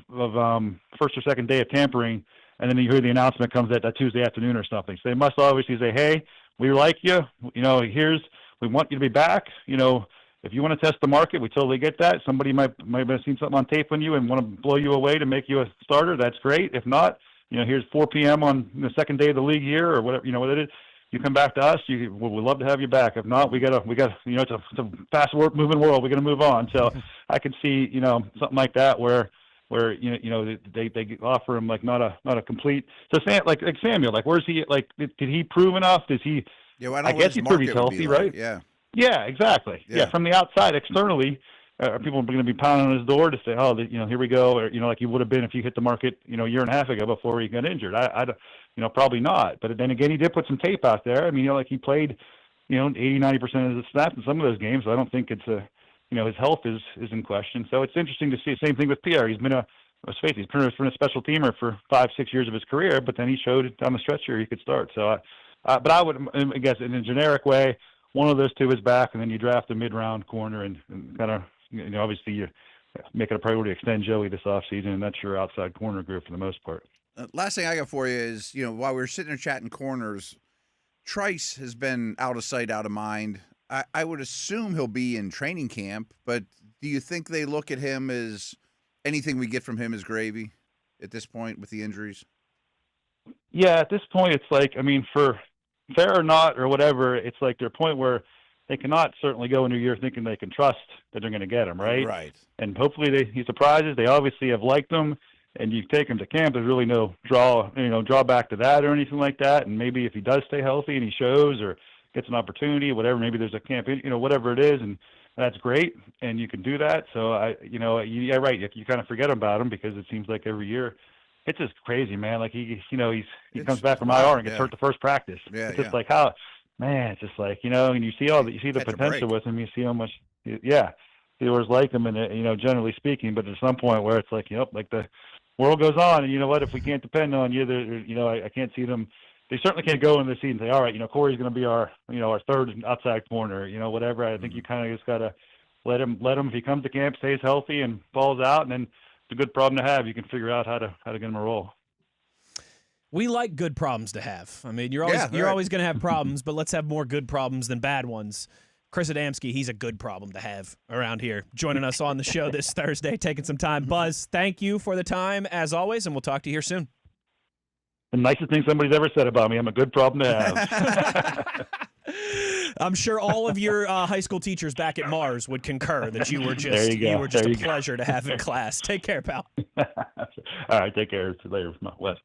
first or second day of tampering, and then you hear the announcement comes that Tuesday afternoon or something. So they must obviously say, hey, we like you. We want you to be back. If you want to test the market, we totally get that. Somebody might have seen something on tape on you and want to blow you away to make you a starter. That's great. If not, here's 4 p.m. on the second day of the league year or whatever, what it is. You come back to us. We'd love to have you back. If not, we got. It's a fast moving world. We got to move on. So I could see, something like that where they offer him like not a complete. So like Samuel, like where's he? Like did he prove enough? Does he? Yeah, well, I guess he's pretty healthy, right? Yeah. Yeah, exactly. Yeah, from the outside, externally, people are going to be pounding on his door to say, oh, here we go, or like you would have been if you hit the market, a year and a half ago before he got injured. I don't. Probably not. But then again, he did put some tape out there. I mean, like he played, 80, 90% of the snaps in some of those games. So I don't think it's his health is in question. So it's interesting to see. Same thing with Pierre. He's been let's face it, he's been a special teamer for 5-6 years of his career, but then he showed down the stretch here he could start. So, but I would, I guess, in a generic way, one of those two is back, and then you draft a mid-round corner, and kind of, obviously you make it a priority to extend Joey this offseason, and that's your outside corner group for the most part. Last thing I got for you is, while we were sitting there chatting corners, Trice has been out of sight, out of mind. I would assume he'll be in training camp, but do you think they look at him as anything we get from him is gravy at this point with the injuries? Yeah, at this point, it's like, for fair or not or whatever, it's like their point where they cannot certainly go into a year thinking they can trust that they're going to get him, right? Right. And hopefully he surprises. They obviously have liked him, and you take him to camp. There's really no drawback to that or anything like that. And maybe if he does stay healthy and he shows or gets an opportunity, whatever, maybe there's a camp, whatever it is, and that's great, and you can do that. So right. You kind of forget about him because it seems like every year it's just crazy, man. Like he comes back from IR and gets hurt the first practice. Yeah, it's just like how, man. It's just like and you see the potential with him. You see how much, Steelers like him, and generally speaking. But at some point where it's like, like the world goes on, and you know what? If we can't depend on you, I can't see them. They certainly can't go in the season and say, all right, Corey's going to be our third outside corner, whatever. I think you kind of just got to let him, if he comes to camp, stays healthy and falls out, and then it's a good problem to have. You can figure out how to get him a role. We like good problems to have. You're always going to have problems, but let's have more good problems than bad ones. Chris Adamski, he's a good problem to have around here. Joining us on the show this Thursday, taking some time. Buzz, thank you for the time, as always, and we'll talk to you here soon. The nicest thing somebody's ever said about me. I'm a good problem to have. I'm sure all of your high school teachers back at Mars would concur that you were just a pleasure to have in class. Take care, pal. All right, take care. See you later, Wes.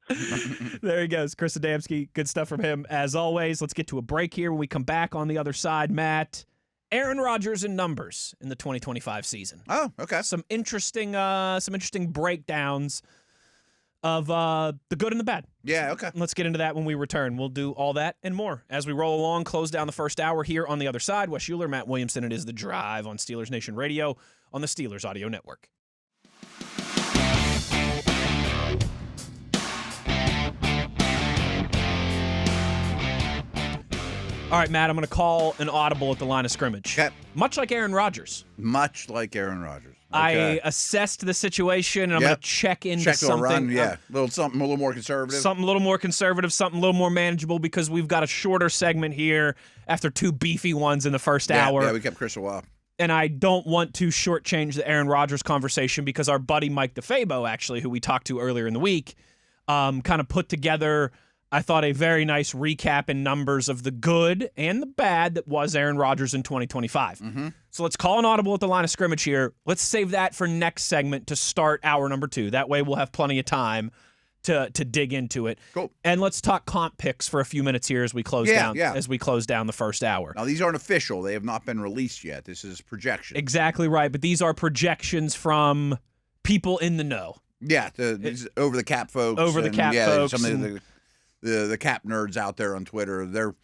There he goes, Chris Adamski. Good stuff from him as always. Let's get to a break here. When we come back on the other side, Matt, Aaron Rodgers and numbers in the 2025 season. Oh, okay. Some interesting breakdowns of the good and the bad. Yeah, okay. Let's get into that when we return. We'll do all that and more as we roll along, close down the first hour here on the other side. Wes Uhler, Matt Williamson. It is The Drive on Steelers Nation Radio on the Steelers Audio Network. All right, Matt, I'm going to call an audible at the line of scrimmage. Okay. Much like Aaron Rodgers. Much like Aaron Rodgers. I Okay. assessed the situation, and I'm going to check into something. Run, yeah. Something a little more conservative. Something a little more conservative, something a little more manageable, because we've got a shorter segment here after two beefy ones in the first hour. Yeah, we kept Chris a while. And I don't want to shortchange the Aaron Rodgers conversation because our buddy Mike DeFabo, actually, who we talked to earlier in the week, kind of put together, I thought, a very nice recap in numbers of the good and the bad that was Aaron Rodgers in 2025. Mm-hmm. So let's call an audible at the line of scrimmage here. Let's save that for next segment to start hour number 2. That way we'll have plenty of time to dig into it. Cool. And let's talk comp picks for a few minutes here as we close down the first hour. Now, these aren't official. They have not been released yet. This is projection. Exactly right, but these are projections from people in the know. Yeah, these over-the-cap folks. Folks. Some of the cap nerds out there on Twitter, they're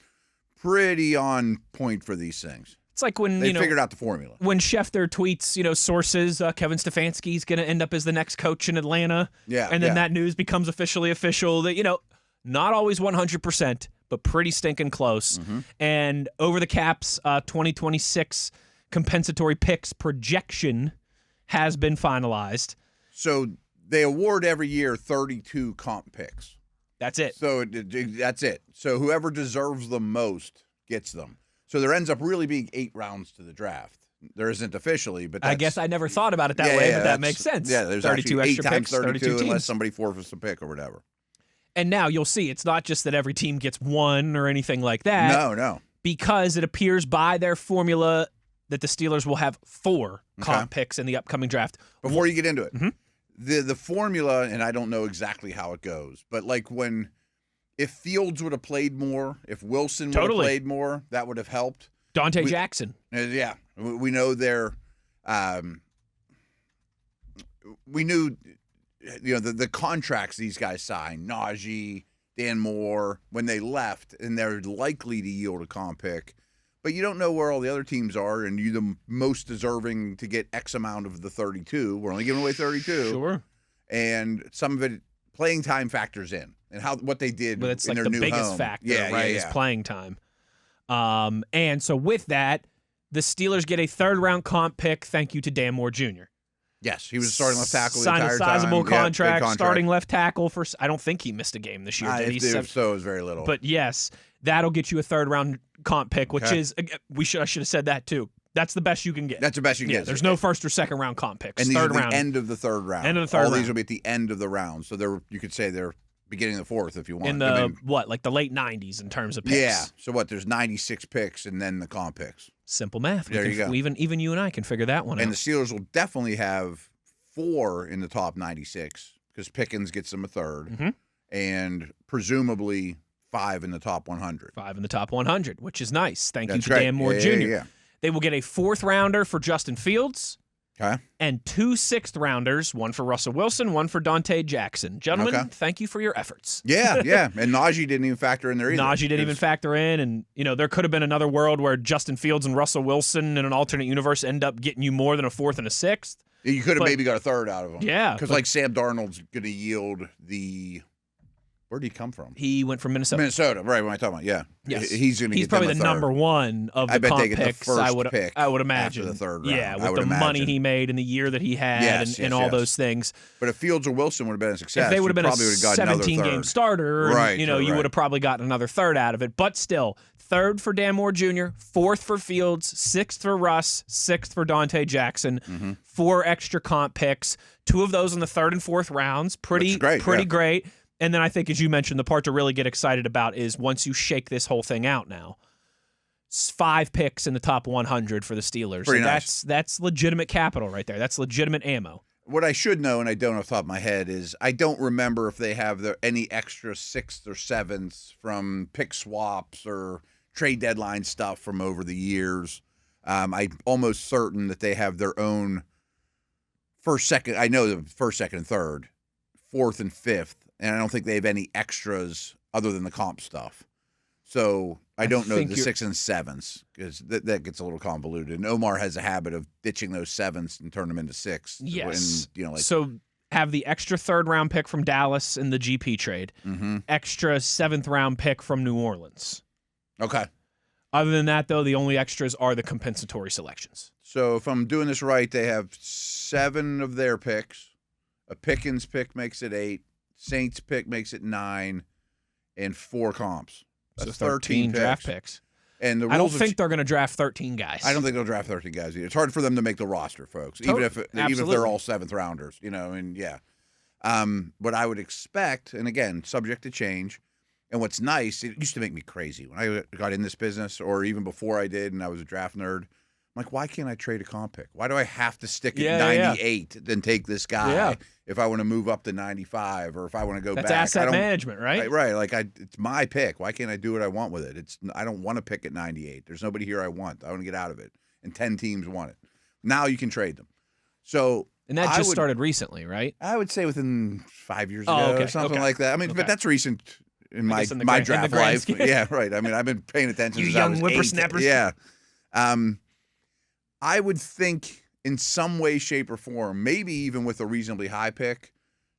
pretty on point for these things. It's like when they figured out the formula. When Schefter tweets, sources, Kevin Stefanski's going to end up as the next coach in Atlanta. Yeah, and then that news becomes officially official. That not always 100%, but pretty stinking close. Mm-hmm. And over the Cap's 2026 compensatory picks projection has been finalized. So they award every year 32 comp picks. That's it. So that's it. So whoever deserves the most gets them. So there ends up really being 8 rounds to the draft. There isn't officially, but I guess I never thought about it that way, but that makes sense. Yeah, there's 32 actually 8 extra times picks, 32 unless unless somebody forfeits a pick or whatever. And now you'll see it's not just that every team gets 1 or anything like that. No. Because it appears by their formula that the Steelers will have 4 comp picks in the upcoming draft. Before you get into it, mm-hmm. the formula, and I don't know exactly how it goes, but like if Fields would have played more, if Wilson would have played more, that would have helped. Dante Jackson. Yeah. We know we knew, the contracts these guys signed, Najee, Dan Moore, when they left, and they're likely to yield a comp pick. But you don't know where all the other teams are, and you're the most deserving to get X amount of the 32. We're only giving away 32. Sure. And some of it, playing time factors in, and what they did But it's in like their the new biggest home. factor, right? Is playing time. And so with that, the Steelers get a third-round comp pick. Thank you to Dan Moore Jr. Yes, he was starting left tackle the Signed entire a sizable time. contract, Big contract. Starting left tackle for. I don't think he missed a game this year. Did he? If so, it was very little. But yes, that'll get you a third-round comp pick, which is I should have said that too. That's the best you can get. That's the best you can get. There's no first or second round comp picks. And these third are the round. end of the third round. End of the third All round. these will be at the end of the round. So you could say they're beginning of the fourth if you want. In the like the late 90s in terms of picks. Yeah. So there's 96 picks and then the comp picks. Simple math. There you go. Even you and I can figure that one out. And the Steelers will definitely have 4 in the top 96 because Pickens gets them a third, and presumably 5 in the top 100. 5 in the top 100, which is nice. Thank you That's to great. Dan Moore Yeah, Jr. yeah. They will get a 4th rounder for Justin Fields. Okay. And 2 6th rounders, one for Russell Wilson, one for Dante Jackson. Gentlemen, thank you for your efforts. Yeah, yeah. And Najee didn't even factor in there either. Najee didn't even factor in. And, there could have been another world where Justin Fields and Russell Wilson in an alternate universe end up getting you more than a 4th and a 6th. You could have maybe got a third out of him. Yeah. Because like Sam Darnold's going to yield the – where did he come from? He went from Minnesota. Minnesota, right, what am I talking about? Yeah. Yes. He's going to get probably them the a third. number one of the I bet comp they get picks, the first pick I would imagine. after the third round. Yeah, I with would the money imagine. he made and the year that he had and all those things. But if Fields or Wilson would have been a success, if they would have been a probably would have gotten 17-game starter, right, you would have probably gotten another third out of it. But still, 3rd for Dan Moore Jr., 4th for Fields, 6th for Russ, 6th for Dante Jackson, 4 extra comp picks, 2 of those in the 3rd and 4th rounds. Pretty great. And then I think, as you mentioned, the part to really get excited about is once you shake this whole thing out now, 5 picks in the top 100 for the Steelers. Pretty nice. That's legitimate capital right there. That's legitimate ammo. What I should know, and I don't off the top of my head, is I don't remember if they have any extra 6th or 7th from pick swaps or trade deadline stuff from over the years. I'm almost certain that they have their own first, second. I know the first, second, and third, 4th and 5th. And I don't think they have any extras other than the comp stuff. So I don't know the 6th and 7ths because that gets a little convoluted. And Omar has a habit of ditching those 7ths and turn them into 6. Yes. And, so have the extra 3rd round pick from Dallas in the GP trade, extra 7th round pick from New Orleans. Okay. Other than that, though, the only extras are the compensatory selections. So if I'm doing this right, they have 7 of their picks. A Pickens pick makes it 8. Saints pick makes it 9, and 4 comps. That's so 13 draft picks. And the rules I don't think they're going to draft 13 guys. I don't think they'll draft 13 guys either. It's hard for them to make the roster, folks. Even if they're all 7th rounders, and yeah. What I would expect, and again, subject to change. And what's nice, it used to make me crazy when I got in this business, or even before I did, and I was a draft nerd. I'm like, why can't I trade a comp pick? Why do I have to stick at 98 then take this guy if I want to move up to 95 or if I want to go back? That's asset management, right? Right. Like it's my pick. Why can't I do what I want with it? I don't want to pick at 98. There's nobody here I want. I want to get out of it. And 10 teams want it. Now you can trade them. And that just started recently, right? I would say within 5 years ago or something like that. I mean, but that's recent in my draft life. Yeah, right. I mean, I've been paying attention since I was 8. whippersnappers. Yeah. I would think in some way, shape, or form, maybe even with a reasonably high pick,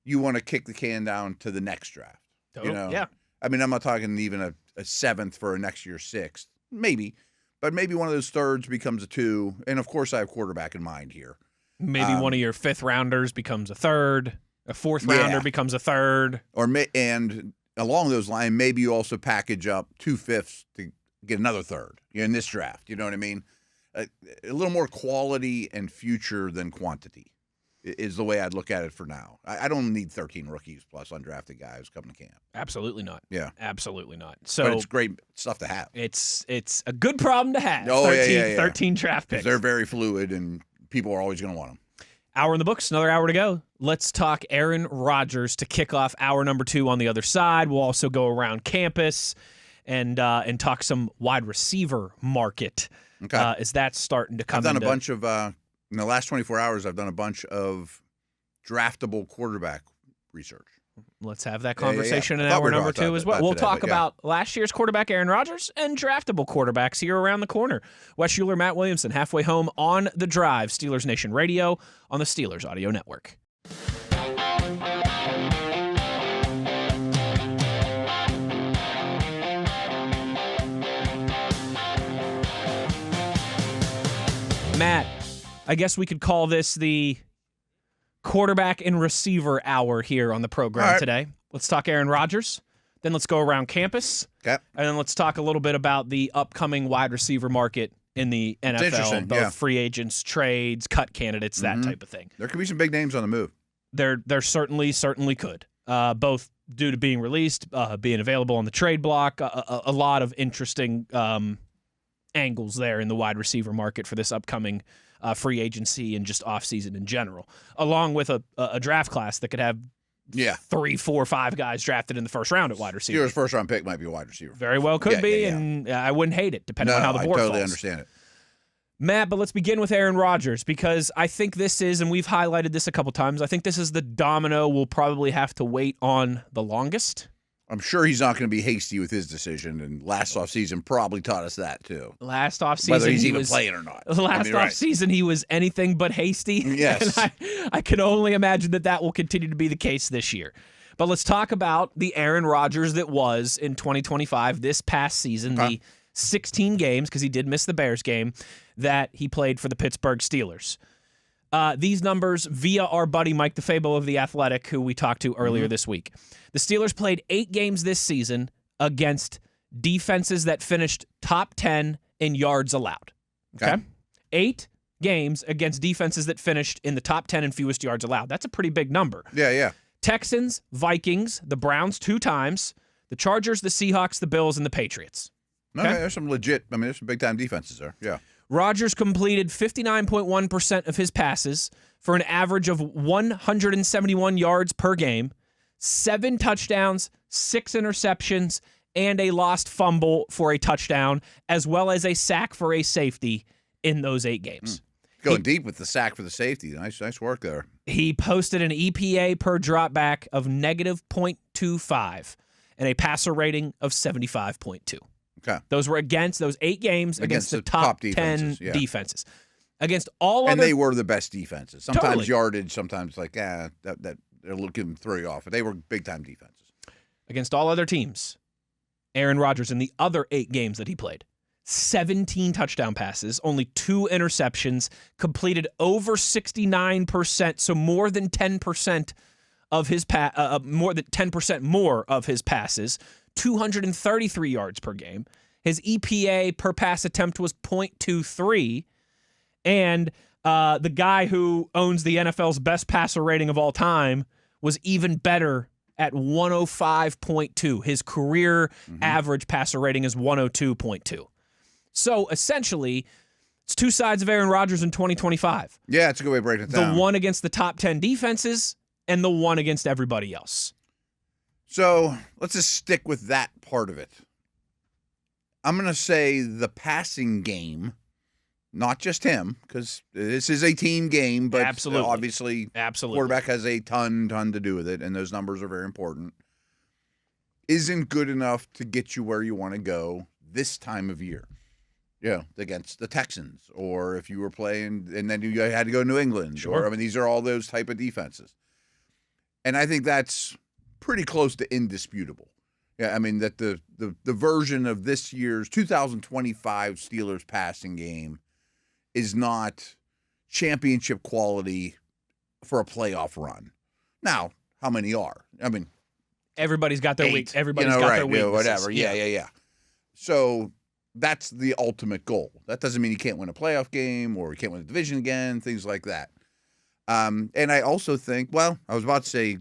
you want to kick the can down to the next draft. Yeah. I mean, I'm not talking even a 7th for a next year's 6th. Maybe. But maybe one of those 3rds becomes a 2. And, of course, I have quarterback in mind here. Maybe one of your 5th rounders becomes a 3rd. A 4th rounder becomes a 3rd. And along those lines, maybe you also package up 2 5ths to get another 3rd in this draft. You know what I mean? A little more quality and future than quantity is the way I'd look at it for now. I don't need 13 rookies plus undrafted guys coming to camp. Absolutely not. Yeah. Absolutely not. So, but it's great stuff to have. It's a good problem to have. Oh, 13 draft picks. They're very fluid, and people are always going to want them. Hour in the books, another hour to go. Let's talk Aaron Rodgers to kick off hour number 2 on the other side. We'll also go around campus and talk some wide receiver market. Okay. Is that starting to come? I've done a bunch of in the last 24 hours. I've done a bunch of draftable quarterback research. Let's have that conversation in I thought hour we were number talking 2 as about well. We'll today, talk but yeah. about last year's quarterback Aaron Rodgers and draftable quarterbacks here around the corner. Wes Uhler, Matt Williamson, halfway home on The Drive, Steelers Nation Radio on the Steelers Audio Network. Matt, I guess we could call this the quarterback and receiver hour here on the program today. Let's talk Aaron Rodgers. Then let's go around campus. Okay. And then let's talk a little bit about the upcoming wide receiver market in the NFL, both free agents, trades, cut candidates, that type of thing. There could be some big names on the move. There certainly could. Both due to being released, being available on the trade block, a lot of interesting angles there in the wide receiver market for this upcoming free agency and just offseason in general, along with a draft class that could have 3, 4, 5 guys drafted in the first round at wide receiver. Steelers' first round pick might be a wide receiver. Very well could be, and I wouldn't hate it, depending on how the board falls. I totally understand it. Matt, but let's begin with Aaron Rodgers, because I think this is, and we've highlighted this a couple times, I think this is the domino we'll probably have to wait on the longest. I'm sure he's not going to be hasty with his decision, and last offseason probably taught us that too. Last offseason, whether he's even playing or not. Offseason, he was anything but hasty. Yes. And I can only imagine that will continue to be the case this year. But let's talk about the Aaron Rodgers that was in 2025, this past season, the 16 games, because he did miss the Bears game, that he played for the Pittsburgh Steelers. These numbers via our buddy Mike DeFabo of The Athletic, who we talked to earlier this week. The Steelers played 8 games this season against defenses that finished top 10 in yards allowed. Okay? 8 games against defenses that finished in the top 10 in fewest yards allowed. That's a pretty big number. Yeah. Texans, Vikings, the Browns 2 times, the Chargers, the Seahawks, the Bills, and the Patriots. Okay? There's some legit, there's some big-time defenses there. Yeah. Rodgers completed 59.1% of his passes for an average of 171 yards per game, 7 touchdowns, 6 interceptions, and a lost fumble for a touchdown, as well as a sack for a safety in those 8 games. Going deep with the sack for the safety. Nice work there. He posted an EPA per dropback of negative 0.25 and a passer rating of 75.2. Okay. Those were those 8 games against the top 10 defenses. Against all and other... they were the best defenses. Sometimes Totally. yardage, sometimes that they're looking to throw you off. But they were big-time defenses. Against all other teams, Aaron Rodgers in the other 8 games that he played, 17 touchdown passes, only 2 interceptions, completed over 69%, so more than 10% of his more than 10% more of his passes, 233 yards per game. His EPA per pass attempt was 0.23, and the guy who owns the NFL's best passer rating of all time was even better at 105.2. His career average passer rating is 102.2. So essentially, it's 2 sides of Aaron Rodgers in 2025. Yeah, it's a good way of breaking it down. The one against the top 10 defenses and the one against everybody else. So let's just stick with that part of it. I'm going to say the passing game, not just him, because this is a team game, but obviously quarterback has a ton to do with it, and those numbers are very important, isn't good enough to get you where you want to go this time of year. Yeah, against the Texans, or if you were playing and then you had to go to New England. Sure. These are all those type of defenses. And I think that's pretty close to indisputable. Yeah, that the version of this year's 2025 Steelers passing game is not championship quality for a playoff run. Now, how many are? Everybody's got their 8, week. Everybody's got their weaknesses. Whatever. Yeah. So that's the ultimate goal. That doesn't mean you can't win a playoff game or you can't win a division again, things like that. And I also think, I was about to say,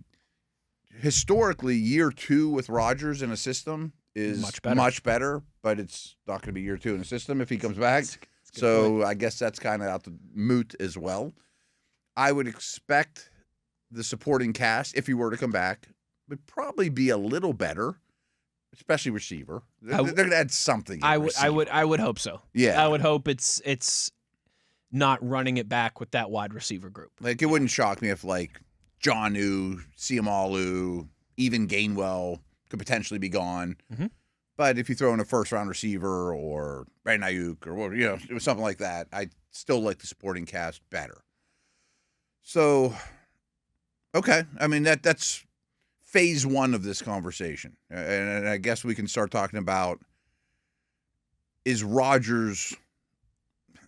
historically, year 2 with Rodgers in a system is much better, but it's not going to be year 2 in a system if he comes back. So I guess that's kind of out the moot as well. I would expect the supporting cast, if he were to come back, would probably be a little better, especially receiver. They're going to add something. I would hope so. Yeah, I would hope it's not running it back with that wide receiver group. It wouldn't shock me if Jonnu, Siamalu, even Gainwell could potentially be gone. Mm-hmm. But if you throw in a first-round receiver or Brandon Ayuk or it was something like that, I still like the supporting cast better. So, okay, I mean that's phase one of this conversation, and I guess we can start talking about is Rodgers.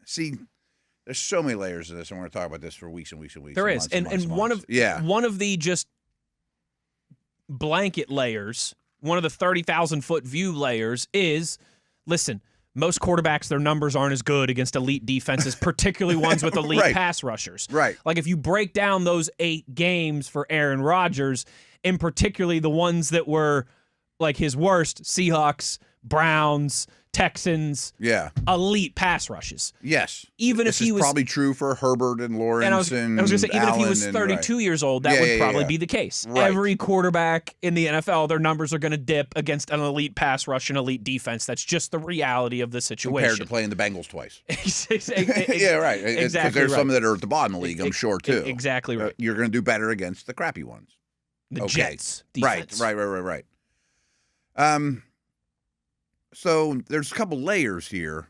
See, there's so many layers to this, and we're going to talk about this for weeks and weeks and weeks. There and is, months and one months. of the just blanket layers. One of the 30,000-foot view layers is, listen, most quarterbacks, their numbers aren't as good against elite defenses, particularly ones with elite pass rushers. Right. Like if you break down those 8 games for Aaron Rodgers, and particularly the ones that were like his worst, Seahawks, Browns, Texans, elite pass rushes. Yes. Even this if he was probably true for Herbert and Lawrence and I was going to say, even if he was 32 years old, that would probably be the case. Right. Every quarterback in the NFL, their numbers are going to dip against an elite pass rush and elite defense. That's just the reality of the situation. Compared to playing the Bengals twice. Yeah, right. Exactly. There's some that are at the bottom of the league, I'm sure, too. Exactly right. You're going to do better against the crappy ones. The Jets defense. Right. So there's a couple layers here.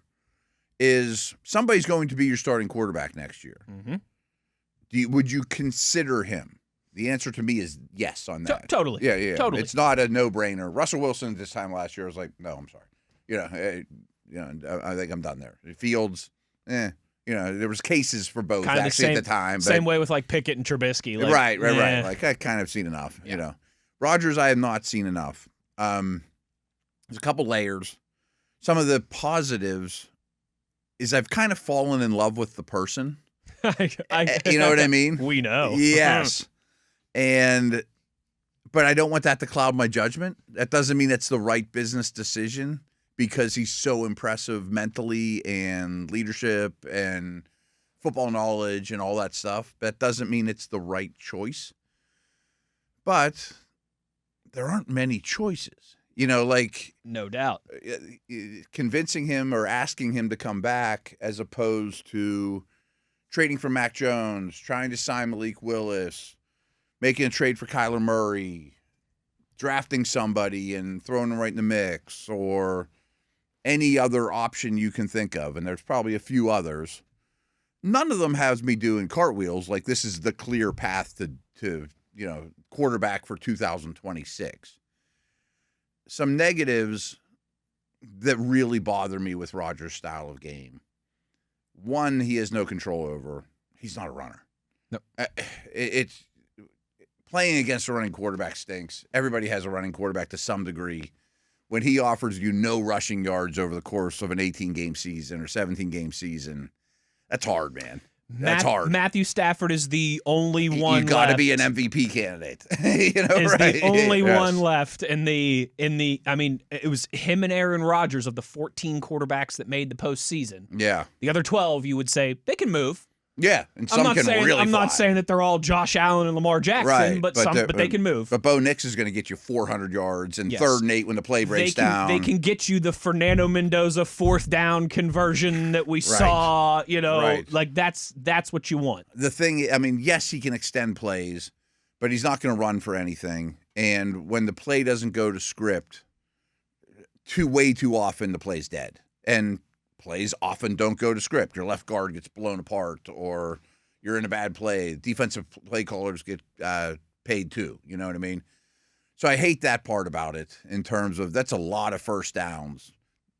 Is somebody's going to be your starting quarterback next year? Mm-hmm. Would you consider him? The answer to me is yes on that. Totally. Yeah. Totally. It's not a no-brainer. Russell Wilson this time last year was like, no, I'm sorry. I think I'm done there. Fields, there was cases for both kind of actually at the time. But, same way with like Pickett and Trubisky. Like, right. Like I kind of seen enough. Rodgers, I have not seen enough. There's a couple layers. Some of the positives is I've kind of fallen in love with the person. You know what I mean? We know. Yes. But I don't want that to cloud my judgment. That doesn't mean it's the right business decision because he's so impressive mentally and leadership and football knowledge and all that stuff. That doesn't mean it's the right choice. But there aren't many choices. No doubt. Convincing him or asking him to come back as opposed to trading for Mac Jones, trying to sign Malik Willis, making a trade for Kyler Murray, drafting somebody and throwing them right in the mix, or any other option you can think of. And there's probably a few others. None of them has me doing cartwheels like this is the clear path to quarterback for 2026. Some negatives that really bother me with Rodgers' style of game. One, he has no control over. He's not a runner. No. It's playing against a running quarterback stinks. Everybody has a running quarterback to some degree. When he offers you no rushing yards over the course of an 18-game season or 17-game season, that's hard, man. That's hard. Matthew Stafford is the only one. You got to be an MVP candidate. Is the only one left in the. I mean, it was him and Aaron Rodgers of the 14 quarterbacks that made the postseason. Yeah. The other 12, you would say they can move. Yeah, and some can really fly. I'm not saying that they're all Josh Allen and Lamar Jackson, but they can move. But Bo Nix is going to get you 400 yards and 3rd and 8 when the play breaks down. They can get you the Fernando Mendoza 4th down conversion that we saw. Like that's what you want. The thing, I mean, yes, he can extend plays, but he's not going to run for anything. And when the play doesn't go to script, way too often the play's dead. And plays often don't go to script. Your left guard gets blown apart, or you're in a bad play. Defensive play callers get paid too. You know what I mean? So I hate that part about it in terms of that's a lot of first downs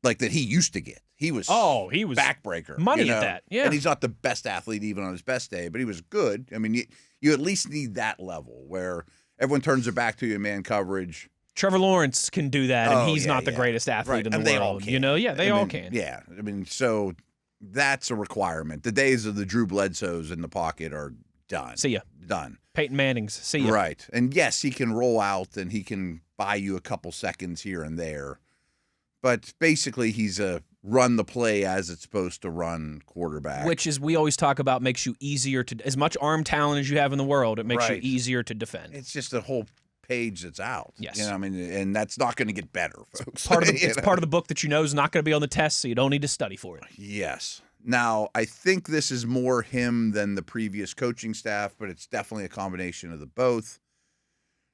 like that he used to get. He was backbreaker. Money at that. Yeah. And he's not the best athlete even on his best day, but he was good. I mean, you at least need that level where everyone turns their back to you in man coverage. Trevor Lawrence can do that, and he's not the greatest athlete in the world. They all can. They all can. Yeah, I mean, so that's a requirement. The days of the Drew Bledsoes in the pocket are done. See ya. Done. Peyton Manning's. See ya. Right. And yes, he can roll out, and he can buy you a couple seconds here and there. But basically, he's a run the play as it's supposed to run quarterback. Which, as we always talk about, makes you easier to – as much arm talent as you have in the world, it makes you easier to defend. It's just a whole – page that's out. Yes. I mean, and that's not going to get better, folks. It's part of the book that you know is not going to be on the test, so you don't need to study for it. Yes. Now, I think this is more him than the previous coaching staff, but it's definitely a combination of the both.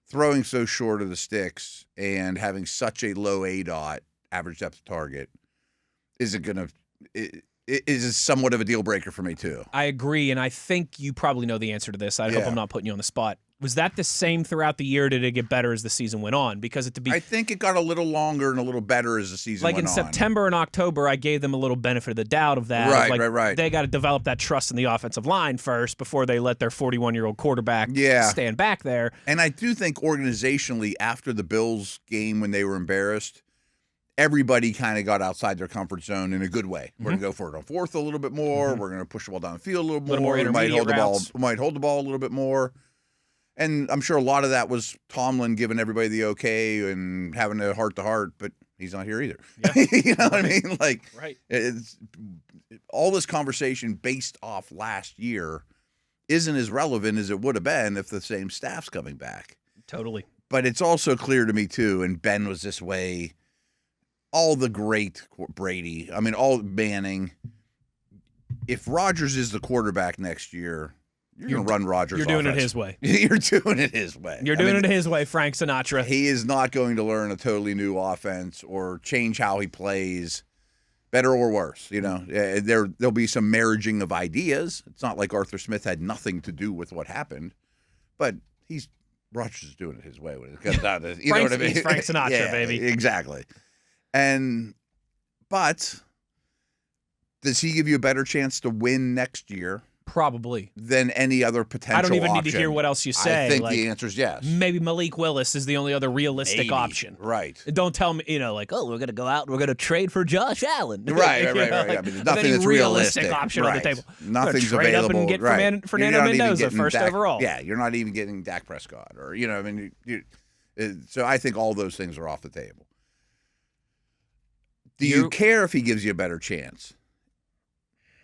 throwing so short of the sticks and having such a low ADOT, average depth of target, is somewhat of a deal breaker for me too. I agree, and I think you probably know the answer to this. I hope I'm not putting you on the spot. Was that the same throughout the year? Or did it get better as the season went on? Because I think it got a little longer and a little better as the season went on. Like in September and October, I gave them a little benefit of the doubt of that. Right. They got to develop that trust in the offensive line first before they let their 41-year-old quarterback stand back there. And I do think organizationally, after the Bills game when they were embarrassed, everybody kind of got outside their comfort zone in a good way. We're going to go for it on fourth a little bit more. We're going to push the ball down the field a little more. We might hold the ball a little bit more. And I'm sure a lot of that was Tomlin giving everybody the okay and having a heart-to-heart, but he's not here either. Yeah. You know what I mean? Like, it's, all this conversation based off last year isn't as relevant as it would have been if the same staff's coming back. Totally. But it's also clear to me, too, and Ben was this way, all the great Brady, all Manning, if Rodgers is the quarterback next year, you're going to run Rodgers' You're doing offense. it his way. You're doing it his way. You're doing it his way, Frank Sinatra. He is not going to learn a totally new offense or change how he plays, better or worse. There'll be some marriaging of ideas. It's not like Arthur Smith had nothing to do with what happened, but Rodgers is doing it his way when it comes down to you know what I mean. He's Frank Sinatra, baby. Exactly. But does he give you a better chance to win next year? Probably. Than any other potential I don't even option. need to hear what else you say. I think the answer is yes. Maybe Malik Willis is the only other realistic option. Right. Don't tell me, we're going to go out and we're going to trade for Josh Allen. Right. There's nothing that's realistic option on the table. Nothing's trade available. Up and get Fernando Mendoza first overall. Yeah, you're not even getting Dak Prescott so I think all those things are off the table. Do you care if he gives you a better chance?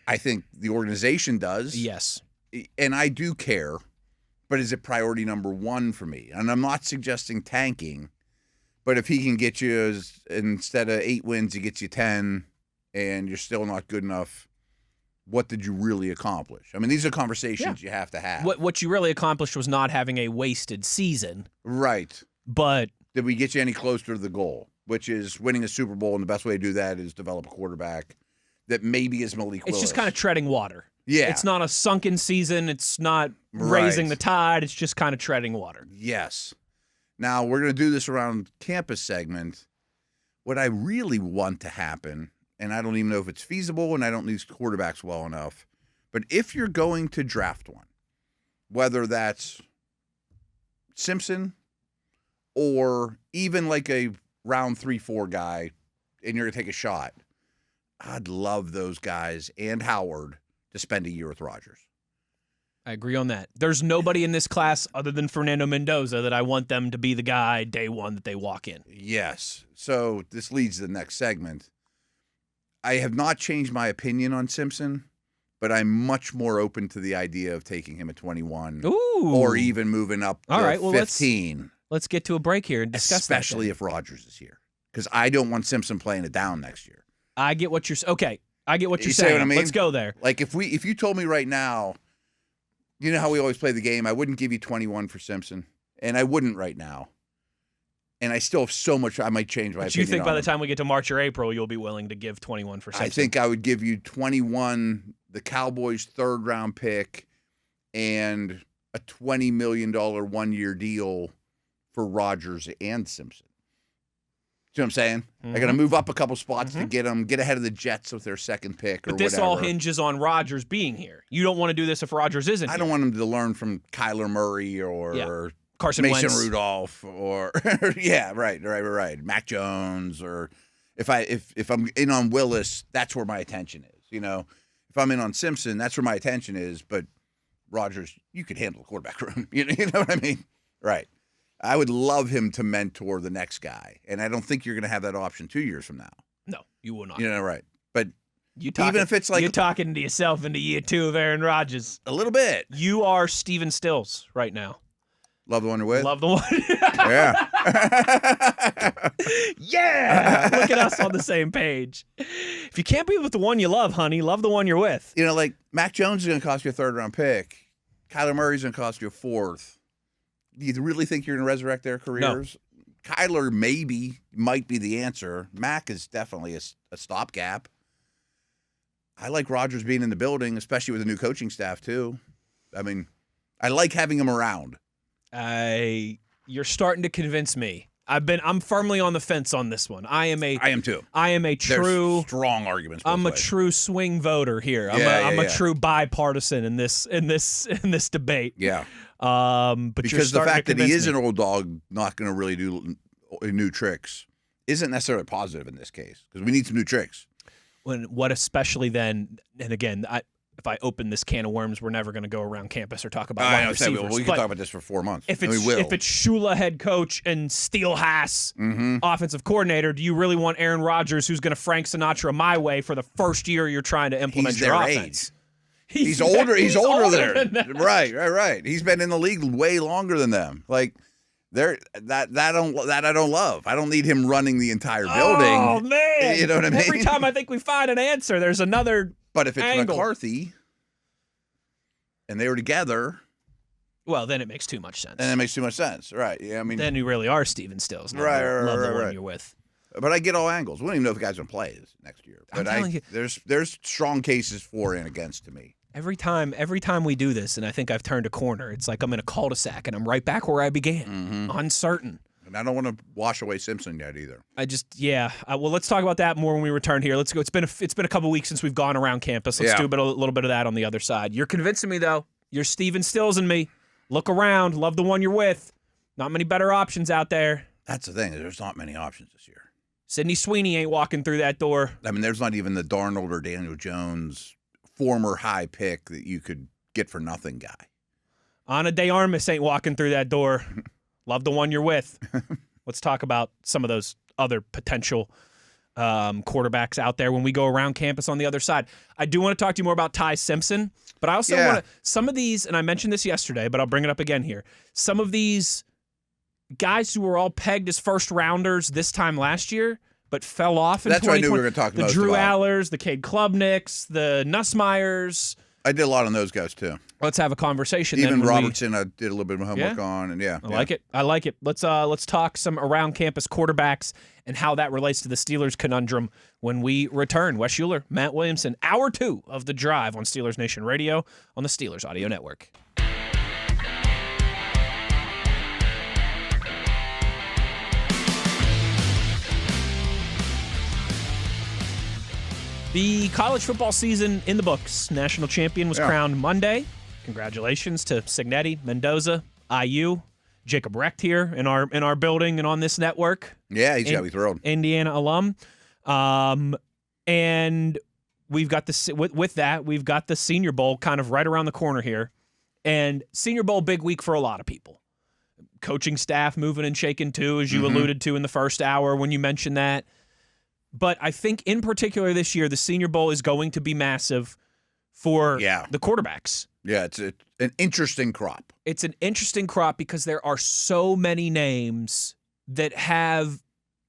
I think the organization does. Yes. And I do care, but is it priority number one for me? And I'm not suggesting tanking, but if he can get you, instead of 8 wins, he gets you 10, and you're still not good enough, what did you really accomplish? These are conversations you have to have. What you really accomplished was not having a wasted season. Right. But did we get you any closer to the goal, which is winning a Super Bowl, and the best way to do that is develop a quarterback that maybe is Malik Willis. It's just kind of treading water. Yeah. It's not a sunken season. It's not raising the tide. It's just kind of treading water. Yes. Now, we're going to do this around campus segment. What I really want to happen, and I don't even know if it's feasible, and I don't know these quarterbacks well enough, but if you're going to draft one, whether that's Simpson or even like a round 3-4 guy, and you're going to take a shot, I'd love those guys and Howard to spend a year with Rodgers. I agree on that. There's nobody in this class other than Fernando Mendoza that I want them to be the guy day one that they walk in. Yes. So this leads to the next segment. I have not changed my opinion on Simpson, but I'm much more open to the idea of taking him at 21. Ooh. Or even moving up to 15. Let's get to a break here and discuss especially if Rodgers is here. Because I don't want Simpson playing it down next year. I get what you're saying. I get what you're saying. What I mean? Let's go there. Like if you told me right now, you know how we always play the game, I wouldn't give you 21 for Simpson, and I wouldn't right now. And I still have so much, I might change my opinion. Do you think by the time we get to March or April, you'll be willing to give 21 for Simpson? I think I would give you 21, the Cowboys' third-round pick, and a $20 million one-year deal for Rodgers and Simpson. See what I'm saying? Mm-hmm. I got to move up a couple spots to get ahead of the Jets with their second pick or whatever. But this all hinges on Rodgers being here. You don't want to do this if Rodgers isn't here. I don't want him to learn from Kyler Murray or Carson Mason Wentz. Rudolph or right. Mac Jones, or if I'm in on Willis, that's where my attention is. If I'm in on Simpson, that's where my attention is. But Rodgers, you could handle the quarterback room. You know what I mean? Right. I would love him to mentor the next guy, and I don't think you're going to have that option 2 years from now. No, you will not. Right. But even if it's like you're talking to yourself into year 2 of Aaron Rodgers, a little bit. You are Steven Stills right now. Love the one you're with. Love the one. Yeah. Yeah. Look at us on the same page. If you can't be with the one you love, honey, love the one you're with. Like Mac Jones is going to cost you a third-round pick. Kyler Murray's going to cost you a fourth. Do you really think you're going to resurrect their careers? No. Kyler might be the answer. Mac is definitely a stopgap. I like Rodgers being in the building, especially with a new coaching staff too. I mean, I like having him around. You're starting to convince me. I'm firmly on the fence on this one. I am too. I am a true There's strong arguments. I'm a true swing voter here. I'm a true bipartisan in this debate. Yeah. But because the fact that he is an old dog, not going to really do new tricks, isn't necessarily positive in this case because we need some new tricks. What especially then, and again, if I open this can of worms, we're never going to go around campus or talk about wide receivers. We can talk about this for 4 months. If it's Shula head coach and Steele Haas offensive coordinator, do you really want Aaron Rodgers, who's going to Frank Sinatra my way for the first year you're trying to implement your offense? He's older. He's older than them. Right. He's been in the league way longer than them. Like that I don't love. I don't need him running the entire building. Oh man, you know what I mean? Every time I think we find an answer, there's another. But if it's angle. McCarthy and they were together, well, then it makes too much sense. And it makes too much sense, right? Yeah, I mean, then you really are Steven Stills. Right. The one you're with. But I get all angles. We don't even know if the guy's gonna play this next year. But there's strong cases for and against to me. Every time we do this, and I think I've turned a corner, it's like I'm in a cul-de-sac and I'm right back where I began, uncertain. And I don't want to wash away Simpson yet either. Well, let's talk about that more when we return here. Let's go. It's been a couple weeks since we've gone around campus. Let's do a little bit of that on the other side. You're convincing me though. You're Steven Stills and me. Look around. Love the one you're with. Not many better options out there. That's the thing. There's not many options this year. Sidney Sweeney ain't walking through that door. I mean, there's not even the Darnold or Daniel Jones former high pick that you could get for nothing guy. Ana de Armas ain't walking through that door. Love the one you're with. Let's talk about some of those other potential quarterbacks out there when we go around campus on the other side. I do want to talk to you more about Ty Simpson, but I also want to, some of these, and I mentioned this yesterday, but I'll bring it up again here. Some of these guys who were all pegged as first rounders this time last year, but fell off in 2020. That's what I knew we were going to talk about. The Drew Allers, the Cade Klubniks, the Nussmeyers. I did a lot on those guys too. Let's have a conversation. Even Robertson, I did a little bit of homework on, and I like it. Let's talk some around campus quarterbacks and how that relates to the Steelers conundrum when we return. Wes Uhler, Matt Williamson, hour 2 of The Drive on Steelers Nation Radio on the Steelers Audio Network. The college football season in the books. National champion was crowned Monday. Congratulations to Signetti, Mendoza, IU, Jacob Recht here in our building and on this network. Yeah, he's got to be thrilled. Indiana alum. And we've got with that, we've got the Senior Bowl kind of right around the corner here. And Senior Bowl, big week for a lot of people. Coaching staff moving and shaking too, as you alluded to in the first hour when you mentioned that. But I think in particular this year, the Senior Bowl is going to be massive for the quarterbacks. Yeah, it's an interesting crop. It's an interesting crop because there are so many names that have...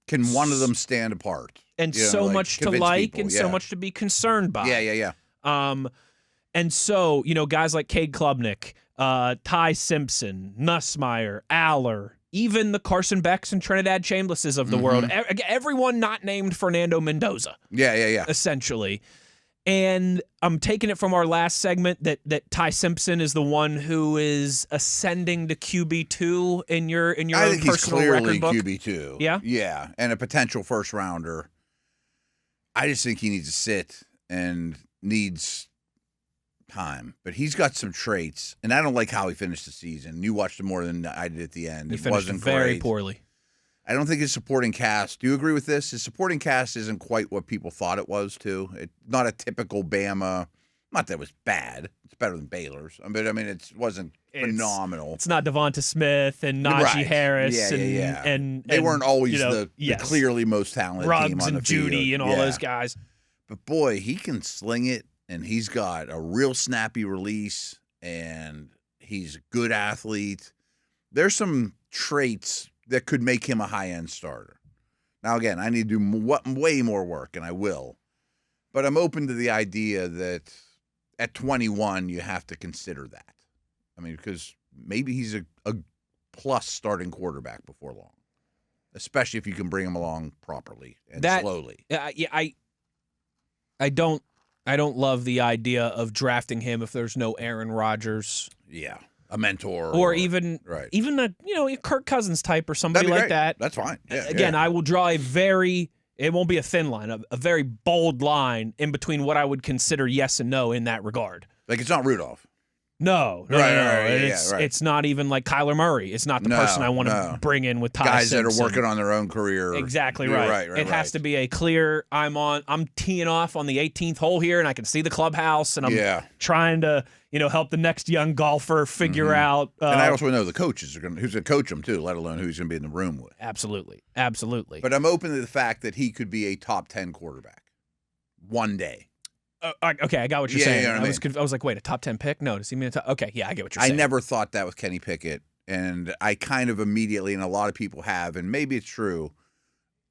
Can one of them stand apart? And so much to like people, and so much to be concerned by. Yeah. And so, guys like Cade Klubnik, Ty Simpson, Nussmeier, Aller, even the Carson Becks and Trinidad Chamblises of the world. Everyone not named Fernando Mendoza. Yeah. Essentially. And I'm taking it from our last segment that Ty Simpson is the one who is ascending to QB2 in your I think personal he's record book. clearly QB2. Yeah? Yeah, and a potential first rounder. I just think he needs to sit and needs time. But he's got some traits, and I don't like how he finished the season. You watched him more than I did at the end. He finished very poorly. I don't think his supporting cast, do you agree with this? His supporting cast isn't quite what people thought it was, too. It's not a typical Bama. Not that it was bad. It's better than Baylor's. But, I mean, it wasn't phenomenal. It's not Devonta Smith and Najee Harris. Yeah. And they weren't always the clearly most talented Ruggs team on the and Judy field. And all those guys. But, boy, he can sling it, and he's got a real snappy release, and he's a good athlete. There's some traits that could make him a high-end starter. Now, again, I need to do way more work, and I will. But I'm open to the idea that at 21, you have to consider that. I mean, because maybe he's a plus starting quarterback before long, especially if you can bring him along properly and slowly. I don't love the idea of drafting him if there's no Aaron Rodgers. Yeah, a mentor, or even a Kirk Cousins type or somebody like that. That's fine. Yeah, Again, I will draw it won't be a thin line, a very bold line in between what I would consider yes and no in that regard. Like it's not Rudolph. No. It's not even like Kyler Murray. It's not the person I want to bring in with Ty guys Simpson. that are working on their own career. Exactly right. It has to be a clear. I'm teeing off on the 18th hole here, and I can see the clubhouse, and I'm trying to help the next young golfer figure out. And I also know the coaches who's going to coach them too, let alone who's going to be in the room with. Absolutely. But I'm open to the fact that he could be a top 10 quarterback one day. Okay, I got what you're saying. You know what I was like, wait, a top 10 pick? No, does he mean a top? Okay, yeah, I get what you're saying. I never thought that with Kenny Pickett, and I kind of immediately, and a lot of people have, and maybe it's true,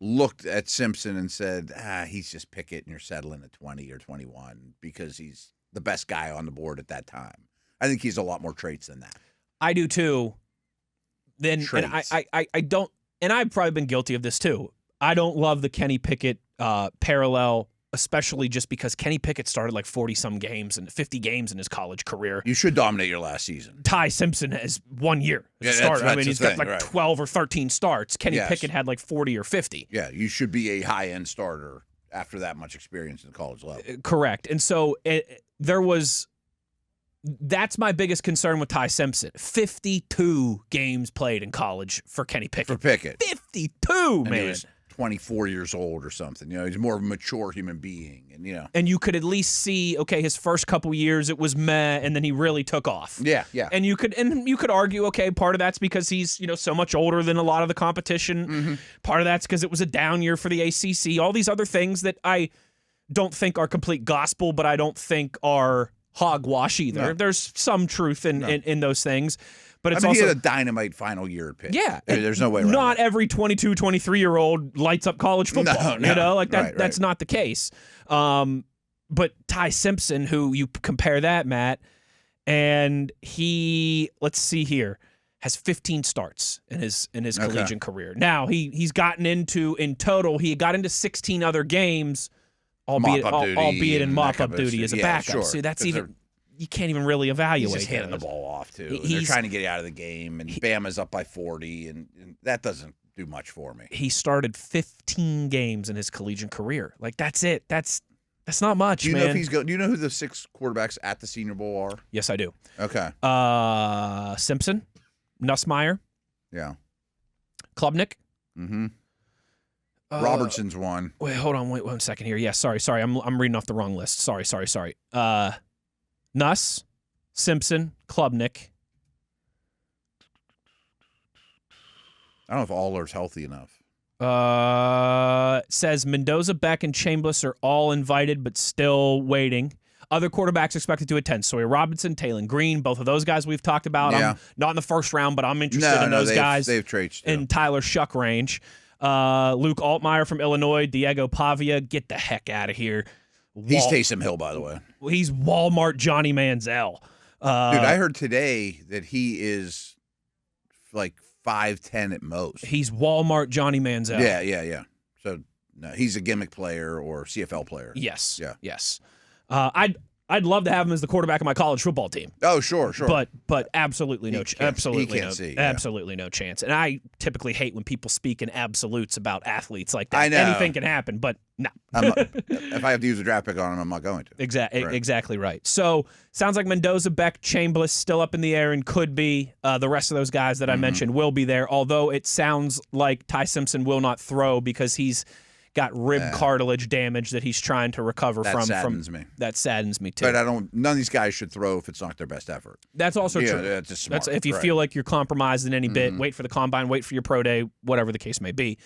looked at Simpson and said, he's just Pickett, and you're settling at 20 or 21 because he's the best guy on the board at that time. I think he's a lot more traits than that. I do too. And I don't, and I've probably been guilty of this too. I don't love the Kenny Pickett parallel, especially just because Kenny Pickett started like 40-some games and 50 games in his college career. You should dominate your last season. Ty Simpson has 1 year as a starter. I mean, he's got like 12 or 13 starts. Kenny Pickett had like 40 or 50. Yeah, you should be a high-end starter after that much experience at the college level. Correct. And so that's my biggest concern with Ty Simpson. 52 games played in college for Kenny Pickett. For Pickett. 52, man. He was 24 years old or something. He's more of a mature human being. And you could at least see, okay, his first couple years it was meh, and then he really took off. Yeah. And you could argue, okay, part of that's because he's so much older than a lot of the competition. Mm-hmm. Part of that's because it was a down year for the ACC. All these other things that I don't think are complete gospel, but I don't think are hogwash either. No. There's some truth in those things. But it's he had a dynamite final year at Pitt. Yeah. There's no way around Not it. every 22, 23-year-old lights up college football. No. That's not the case. But Ty Simpson, who you compare that, Matt, and he, let's see here, has 15 starts in his collegiate career. Now, he's gotten into, in total, he got into 16 other games, albeit in mop-up duty as a backup. Sure. So that's even... You can't even really evaluate. He's just handing the ball off, too. They're trying to get you out of the game, and Bama's up by 40, and that doesn't do much for me. He started 15 games in his collegiate career. Like, that's it. That's not much, do you man. Know if do you know who the 6 quarterbacks at the Senior Bowl are? Yes, I do. Okay. Simpson, Nussmeier. Yeah. Klubnik. Mm-hmm. Robertson's one. Wait, hold on. Wait 1 second here. Yeah, sorry. I'm reading off the wrong list. Sorry. Nuss, Simpson, Klubnik. I don't know if Uhler's healthy enough. It says Mendoza, Beck, and Chambliss are all invited, but still waiting. Other quarterbacks expected to attend: Sawyer Robinson, Taylon Green. Both of those guys we've talked about. Yeah. I'm not in the first round, but I'm interested in those guys. They've traits too. In Tyler Shuck range. Luke Altmaier from Illinois, Diego Pavia. Get the heck out of here. He's Taysom Hill, by the way. He's Walmart Johnny Manziel. Dude, I heard today that he is like 5'10" at most. He's Walmart Johnny Manziel. Yeah. So no, he's a gimmick player or CFL player. Yes. Yeah. Yes. I'd love to have him as the quarterback of my college football team. Oh, sure. But absolutely no chance. Absolutely no chance. And I typically hate when people speak in absolutes about athletes like that. I know. Anything can happen, but no. If I have to use a draft pick on him, I'm not going to. Exactly right. So sounds like Mendoza, Beck, Chambliss still up in the air and could be. The rest of those guys that I mentioned will be there, although it sounds like Ty Simpson will not throw because he's got rib cartilage damage that he's trying to recover from. That saddens me. That saddens me too. But none of these guys should throw if it's not their best effort. That's also true. That's just smart. If you feel like you're compromised in any bit, wait for the combine, wait for your pro day, whatever the case may be.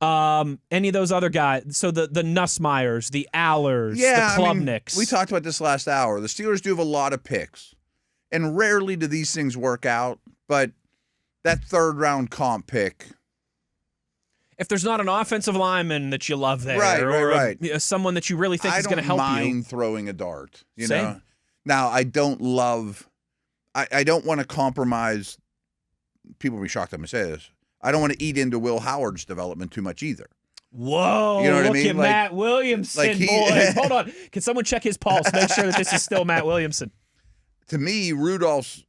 Any of those other guys, so the Nussmeiers, the Allers, the Klubniks. We talked about this last hour. The Steelers do have a lot of picks, and rarely do these things work out, but that third-round comp pick... If there's not an offensive lineman that you love there, right. Someone that you really think is going to help you. I don't mind throwing a dart. You Same. know? Now, I don't want to compromise people will be shocked I'm going to say this. I don't want to eat into Will Howard's development too much either. Whoa, you know what look I mean? at Matt Williamson, boys. Hold on. Can someone check his pulse? Make sure that this is still Matt Williamson. To me, Rudolph's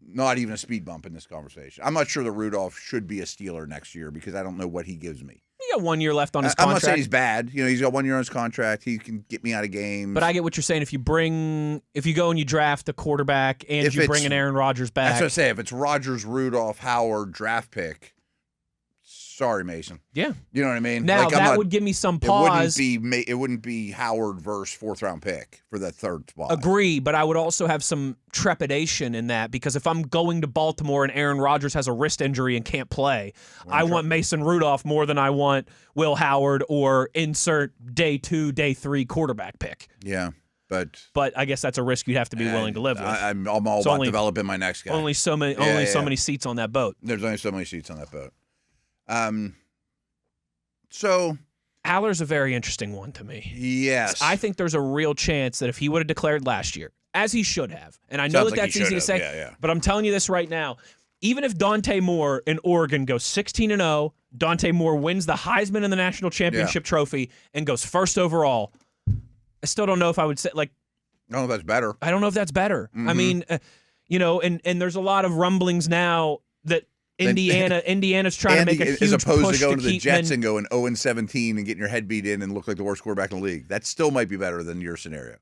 not even a speed bump in this conversation. I'm not sure that Rudolph should be a Steeler next year because I don't know what he gives me. He got 1 year left on his I'm contract. not saying he's bad. He's got 1 year on his contract. He can get me out of games. But I get what you're saying. If you go and you draft a quarterback and you bring an Aaron Rodgers back. That's what I say. If it's Rodgers, Rudolph, Howard draft pick, sorry, Mason. Yeah. You know what I mean? Now, that would give me some pause. It wouldn't be Howard versus fourth-round pick for that third spot. Agree, but I would also have some trepidation in that because if I'm going to Baltimore and Aaron Rodgers has a wrist injury and can't play, I want Mason Rudolph more than I want Will Howard or insert day 2, day 3 quarterback pick. Yeah. But I guess that's a risk you'd have to be willing to live with. I'm all about developing my next guy. Only so many seats on that boat. There's only so many seats on that boat. So Aller's a very interesting one to me. Yes. I think there's a real chance that if he would have declared last year, as he should have, and I know that's easy to say, but I'm telling you this right now, even if Dante Moore in Oregon goes 16-0, Dante Moore wins the Heisman and the National Championship trophy and goes first overall, I still don't know if I would say, like, I don't know if that's better. I don't know if that's better. Mm-hmm. I mean, and there's a lot of rumblings now that Indiana's trying to make a huge push as opposed to going to the Jets men. and going 0-17 and getting your head beat in and look like the worst quarterback in the league. That still might be better than your scenario.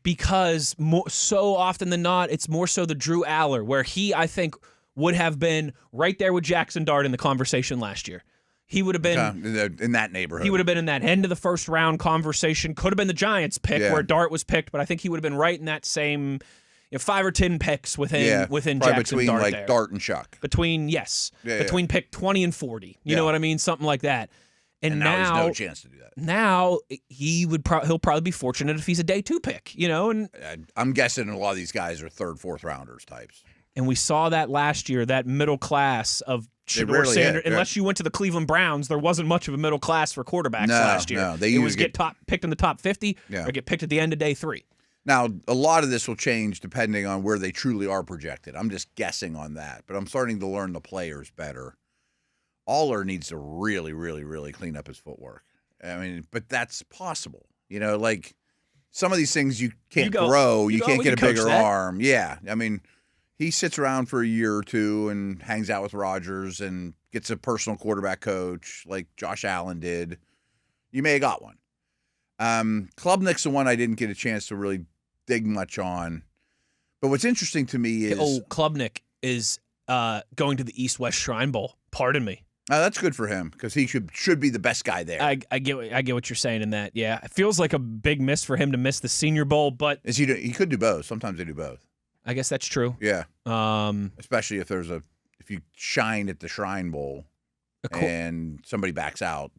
Because so often than not, it's more so the Drew Aller, where he, I think, would have been right there with Jackson Dart in the conversation last year. He would have been in that neighborhood. He would have been in that end of the first round conversation. Could have been the Giants pick where Dart was picked, but I think he would have been right in that same 5 or 10 picks within Jackson between Dart like there. Dart and Shuck. Between pick 20 and 40. You know what I mean? Something like that. And now there's no chance to do that. Now he'll probably be fortunate if he's a day 2 pick, and I'm guessing a lot of these guys are 3rd, 4th rounders types. And we saw that last year, that middle class of Shedeur Sanders. Unless you went to the Cleveland Browns, there wasn't much of a middle class for quarterbacks last year. No, it was get picked in the top 50 or get picked at the end of day 3. Now, a lot of this will change depending on where they truly are projected. I'm just guessing on that, but I'm starting to learn the players better. Aller needs to really, really, really clean up his footwork. I mean, but that's possible. Like some of these things you can't grow. You can't get a bigger arm. Yeah. I mean, he sits around for a year or two and hangs out with Rodgers and gets a personal quarterback coach like Josh Allen did. You may have got one. Klubnik's the one I didn't get a chance to really dig much on. But what's interesting to me is... Klubnik is going to the East-West Shrine Bowl. Pardon me. That's good for him because he should be the best guy there. I get what you're saying in that. Yeah, it feels like a big miss for him to miss the Senior Bowl, but he could do both. Sometimes they do both. I guess that's true. Yeah. Especially if if you shine at the Shrine Bowl and somebody backs out,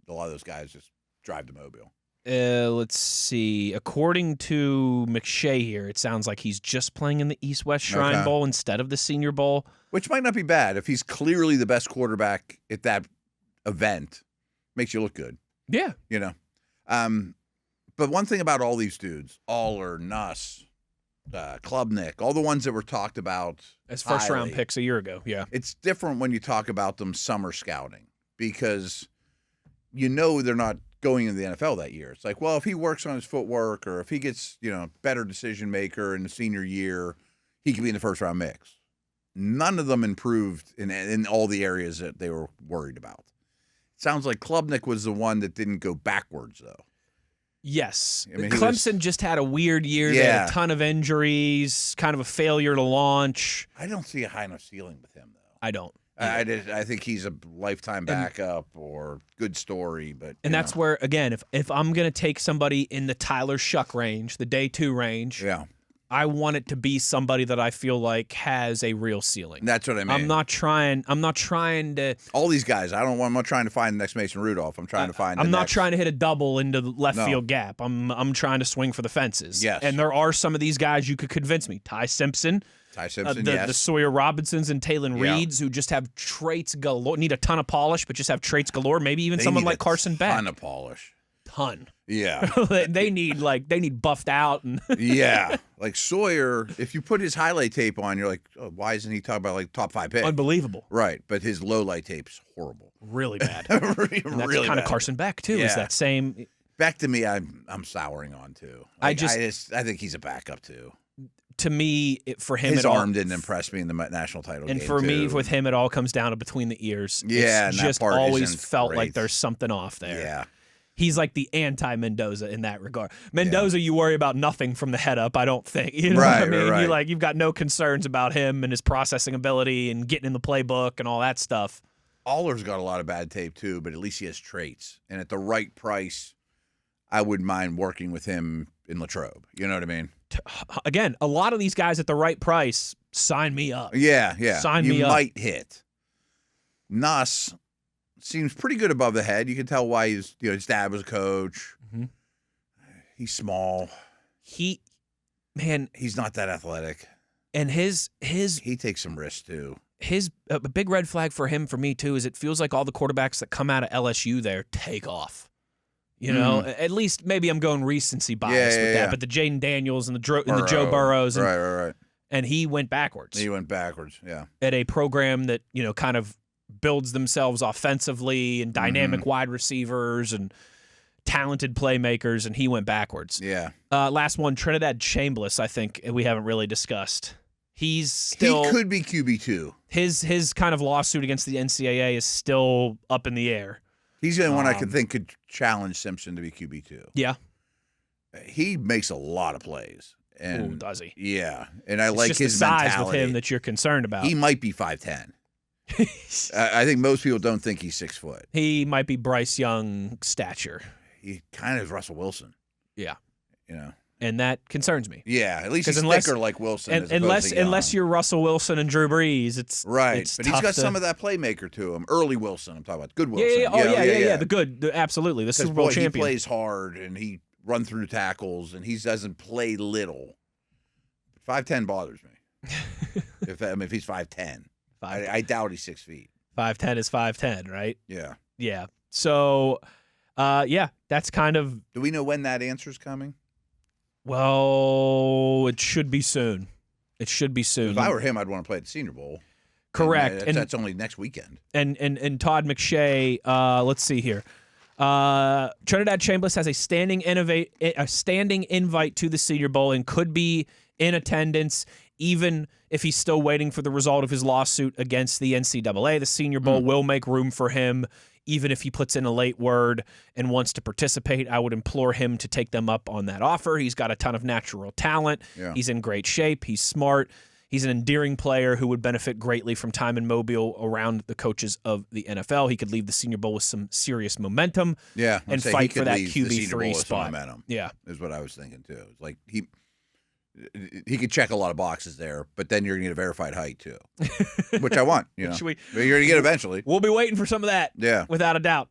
a lot of those guys just drive to Mobile. Let's see. According to McShay here, it sounds like he's just playing in the East-West Shrine Bowl instead of the Senior Bowl. Which might not be bad. If he's clearly the best quarterback at that event, makes you look good. Yeah. But one thing about all these dudes, Aller, Nuss, Klubnik, all the ones that were talked about as first-round picks a year ago, yeah. It's different when you talk about them summer scouting because they're not going into the NFL that year. It's like, well, if he works on his footwork or if he gets, better decision maker in the senior year, he could be in the first round mix. None of them improved in all the areas that they were worried about. It sounds like Klubnik was the one that didn't go backwards, though. Yes. I mean, Clemson just had a weird year. They had a ton of injuries, kind of a failure to launch. I don't see a high enough ceiling with him, though. I don't. I think he's a lifetime backup or good story, but that's where, again, if I'm going to take somebody in the Tyler Shuck range, the day 2 range, I want it to be somebody that I feel like has a real ceiling. That's what I mean. I'm not trying to. All these guys, I'm not trying to find the next Mason Rudolph. I'm trying to find. I'm not trying to hit a double into the left field gap. I'm trying to swing for the fences. Yes. And there are some of these guys you could convince me. Ty Simpson, the Sawyer Robinsons and Taylon Reeds, who just have traits galore, need a ton of polish, but just have traits galore. Maybe even someone like Carson Beck. Ton of polish. ton. Yeah. they need buffed out. And yeah. Like Sawyer, if you put his highlight tape on, you're like, oh, why isn't he talking about like top 5 pick? Unbelievable. Right. But his low light tape's horrible. Really bad. And that's really kind bad. of Carson Beck, too, is that same. Beck to me, I'm souring on, too. Like, I think he's a backup, too. To me, for him, his arm didn't impress me in the national title game. And for me, with him, it all comes down to between the ears. Yeah, it's and just that part always isn't felt great. like there's something off there. Yeah. He's like the anti-Mendoza in that regard. Mendoza, you worry about nothing from the head up, I don't think. You know what I mean? Right. You've got no concerns about him and his processing ability and getting in the playbook and all that stuff. Uhler's got a lot of bad tape, too, but at least he has traits. And at the right price, I wouldn't mind working with him in Latrobe. You know what I mean? Again, a lot of these guys at the right price, sign me up. Yeah. Sign me up. You might hit. Nuss seems pretty good above the head. You can tell why his dad was a coach. Mm-hmm. He's small. He's not that athletic. And he takes some risks too. A big red flag for him, for me too, is it feels like all the quarterbacks that come out of LSU there take off. You know, at least maybe I'm going recency bias with that. But the Jaden Daniels and the Joe Burrows, and, right. And he went backwards. Yeah. At a program that kind of builds themselves offensively and dynamic wide receivers and talented playmakers, and he went backwards. Yeah. Last one, Trinidad Chambliss, I think we haven't really discussed. He could be QB2. His kind of lawsuit against the NCAA is still up in the air. He's the only one I could challenge Simpson to be QB2. Yeah. He makes a lot of plays. And does he? Yeah. And I it's like just his the size mentality. with him that you're concerned about. He might be 5'10". I think most people don't think he's 6 foot. He might be Bryce Young stature. He kind of is Russell Wilson. Yeah. You know. And that concerns me. Yeah, at least he's thicker like Wilson. And unless you're Russell Wilson and Drew Brees, it's right. It's but he's got some of that playmaker to him. Early Wilson, I'm talking about. Good Wilson. Yeah. The good, absolutely. The Super Bowl champion. He plays hard and he run through tackles and he doesn't play little. 5'10" bothers me. if he's 5'10", I doubt he's 6 feet. 5'10" is 5'10", right? Yeah. Yeah. So, that's kind of. Do we know when that answer's coming? Well, it should be soon. If I were him, I'd want to play at the Senior Bowl. Correct. And that's only next weekend. And Todd McShay, let's see here. Trinidad Chambliss has a standing invite to the Senior Bowl and could be in attendance even if he's still waiting for the result of his lawsuit against the NCAA. The Senior Bowl will make room for him. Even if he puts in a late word and wants to participate, I would implore him to take them up on that offer. He's got a ton of natural talent. Yeah. He's in great shape. He's smart. He's an endearing player who would benefit greatly from time in Mobile around the coaches of the NFL. He could leave the Senior Bowl with some serious momentum and fight for that QB3 spot. Yeah, is what I was thinking too. It's like he could check a lot of boxes there, but then you're going to get a verified height too, which I want. But you're going to get eventually. We'll be waiting for some of that. Yeah, without a doubt.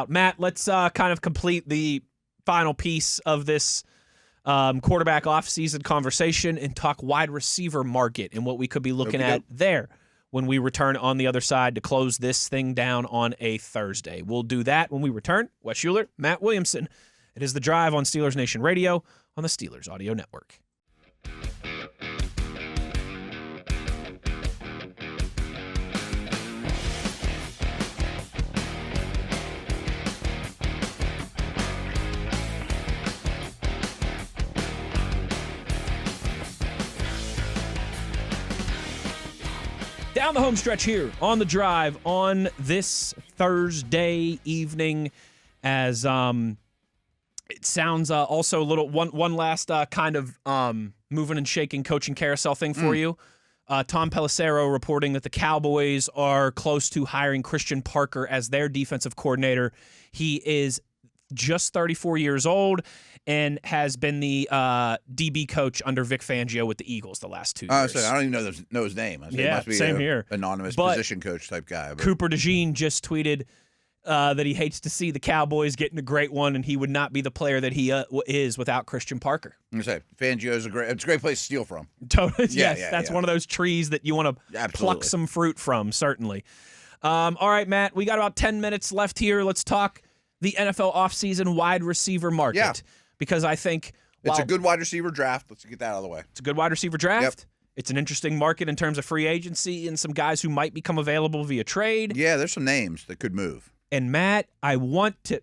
Matt, let's kind of complete the final piece of this quarterback offseason conversation and talk wide receiver market and what we could be looking at there when we return on the other side to close this thing down on a Thursday. We'll do that when we return. Wes Uhler, Matt Williamson. It is The Drive on Steelers Nation Radio on the Steelers Audio Network. Down the home stretch here on The Drive on this Thursday evening, as it sounds also a little one last kind of moving and shaking coaching carousel thing for you. Tom Pelissero reporting that the Cowboys are close to hiring Christian Parker as their defensive coordinator. He is just 34 years old and has been the DB coach under Vic Fangio with the Eagles the last 2 years. I don't even know his name. It must be same here. Anonymous position coach type guy. But. Cooper DeJean just tweeted that he hates to see the Cowboys getting a great one, and he would not be the player that he is without Christian Parker. I'm gonna say Fangio is it's a great place to steal from. Totally, yes, that's one of those trees that you want to pluck some fruit from. Certainly. All right, Matt, we got about 10 minutes left here. Let's talk the NFL offseason wide receiver market. Yeah. Because I think it's a good wide receiver draft. Let's get that out of the way. It's a good wide receiver draft. Yep. It's an interesting market in terms of free agency and some guys who might become available via trade. Yeah, there's some names that could move. And Matt, I want this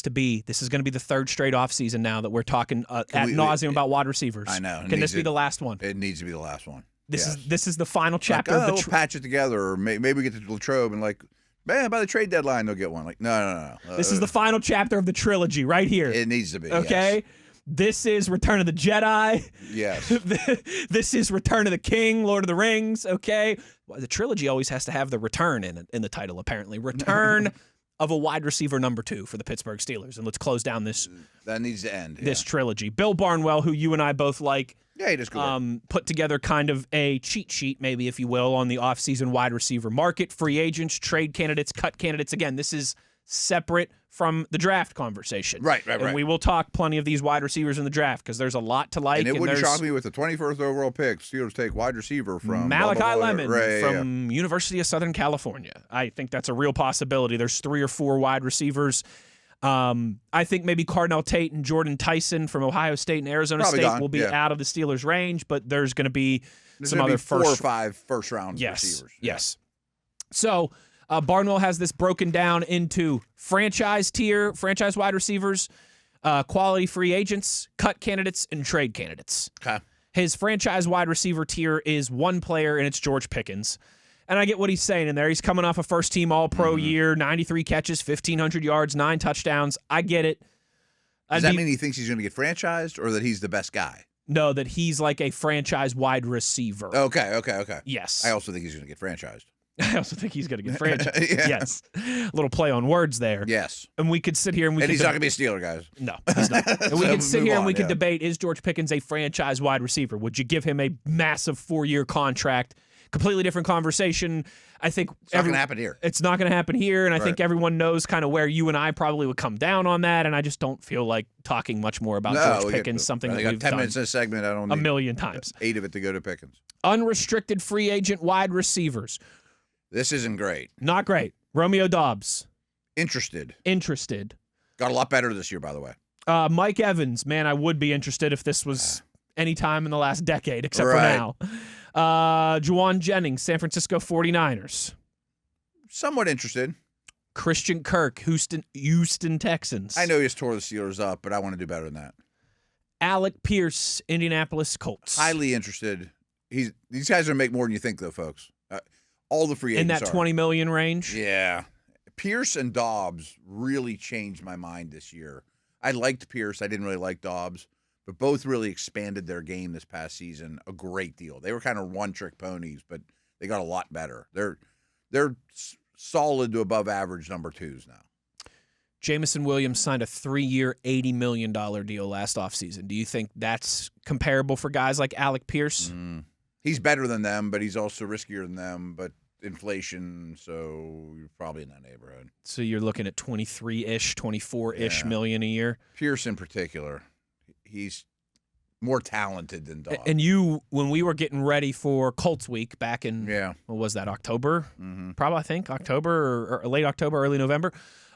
to be the third straight offseason now that we're talking ad nauseum about wide receivers. I know. Can this be the last one? It needs to be the last one. This is the final chapter of the we'll patch it together, or maybe we get to Latrobe and man, by the trade deadline they'll get one. No. This is the final chapter of the trilogy right here. It needs to be. Okay. Yes. This is Return of the Jedi. Yes. This is Return of the King, Lord of the Rings. Okay. Well, the trilogy always has to have the return in the title, apparently. Return of a wide receiver number 2 for the Pittsburgh Steelers. And let's close down this. That needs to end. This trilogy. Bill Barnwell, who you and I both like, he does good. Put together kind of a cheat sheet, maybe, if you will, on the offseason wide receiver market, free agents, trade candidates, cut candidates. Again, this is separate from the draft conversation. Right. And we will talk plenty of these wide receivers in the draft because there's a lot to like. And it wouldn't shock me with the 21st overall pick, Steelers take wide receiver from Malachi Lemon from University of Southern California. I think that's a real possibility. There's 3 or 4 wide receivers. I think maybe Cardinal Tate and Jordan Tyson from Ohio State and Arizona State will be out of the Steelers' range, but there's going to be some other 4 or 5 first-round receivers. Yes. So Barnwell has this broken down into franchise wide receivers, quality free agents, cut candidates, and trade candidates. Okay. His franchise wide receiver tier is one player, and it's George Pickens. And I get what he's saying in there. He's coming off a first-team All-Pro year, 93 catches, 1,500 yards, 9 touchdowns. I get it. Does that mean he thinks he's going to get franchised or that he's the best guy? No, that he's like a franchise wide receiver. Okay. Yes. I also think he's going to get franchised. I also think he's going to get franchised. Yes. A little play on words there. Yes. And we could sit here and he's not going to be a Steeler, guys. No, he's not. And we could sit here and we could debate, is George Pickens a franchise wide receiver? Would you give him a massive 4-year contract? Completely different conversation. I think it's not going to happen here. It's not going to happen here, and I think everyone knows kind of where you and I probably would come down on that, and I just don't feel like talking much more about George Pickens, something that we've 10 minutes in a segment. I don't need 1,000,000 times. 8 of it to go to Pickens. Unrestricted free agent wide receivers. This isn't great. Not great. Romeo Doubs. Interested. Got a lot better this year, by the way. Mike Evans. Man, I would be interested if this was any time in the last decade, except for now. Juwan Jennings, San Francisco 49ers. Somewhat interested. Christian Kirk, Houston Texans. I know he just tore the Steelers up, but I want to do better than that. Alec Pierce, Indianapolis Colts. Highly interested. These guys are going to make more than you think, though, folks. All the free agents in that $20 million range. Yeah. Pierce and Dobbs really changed my mind this year. I liked Pierce. I didn't really like Dobbs, but both really expanded their game this past season a great deal. They were kind of one-trick ponies, but they got a lot better. They're solid to above average number 2s now. Jameson Williams signed a 3-year, $80 million deal last offseason. Do you think that's comparable for guys like Alec Pierce? He's better than them, but he's also riskier than them, but inflation, so you're probably in that neighborhood. So you're looking at 23-ish, 24-ish million a year? Pierce in particular, he's more talented than Dobbs. And when we were getting ready for Colts Week back in, what was that, October? Probably, I think, October or late October, early November.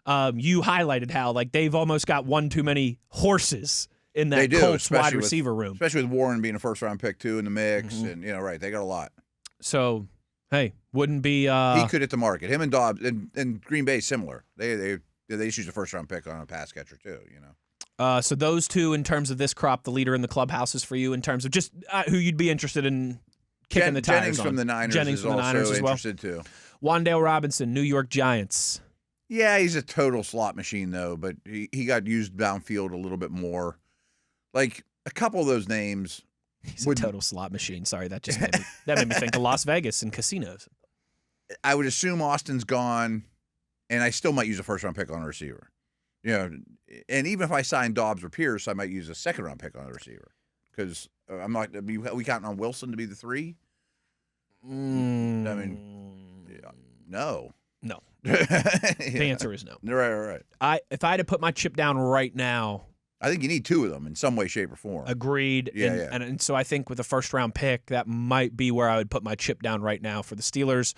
You highlighted how they've almost got one too many horses in that Colts wide receiver room. Especially with Warren being a first-round pick, too, in the mix. And, they got a lot. So, hey, wouldn't be... he could hit the market. Him and Dobbs and Green Bay, similar. They just used a first-round pick on a pass catcher, too, So those two, in terms of this crop, the leader in the clubhouse is for you in terms of just who you'd be interested in kicking the tires Jennings on. From the Niners Jennings is from the also Niners as well. Interested, too. Wan'Dale Robinson, New York Giants. Yeah, he's a total slot machine, though, but he got used downfield a little bit more. Like, a couple of those names. He's a total slot machine. Sorry, that made me think of Las Vegas and casinos. I would assume Austin's gone, and I still might use a first-round pick on a receiver. And even if I sign Dobbs or Pierce, I might use a second-round pick on a receiver because I'm not. Are we counting on Wilson to be the 3? I mean, no. No. The answer is no. Right. If I had to put my chip down right now, I think you need 2 of them in some way, shape, or form. Agreed. Yeah. And so I think with a first-round pick, that might be where I would put my chip down right now for the Steelers.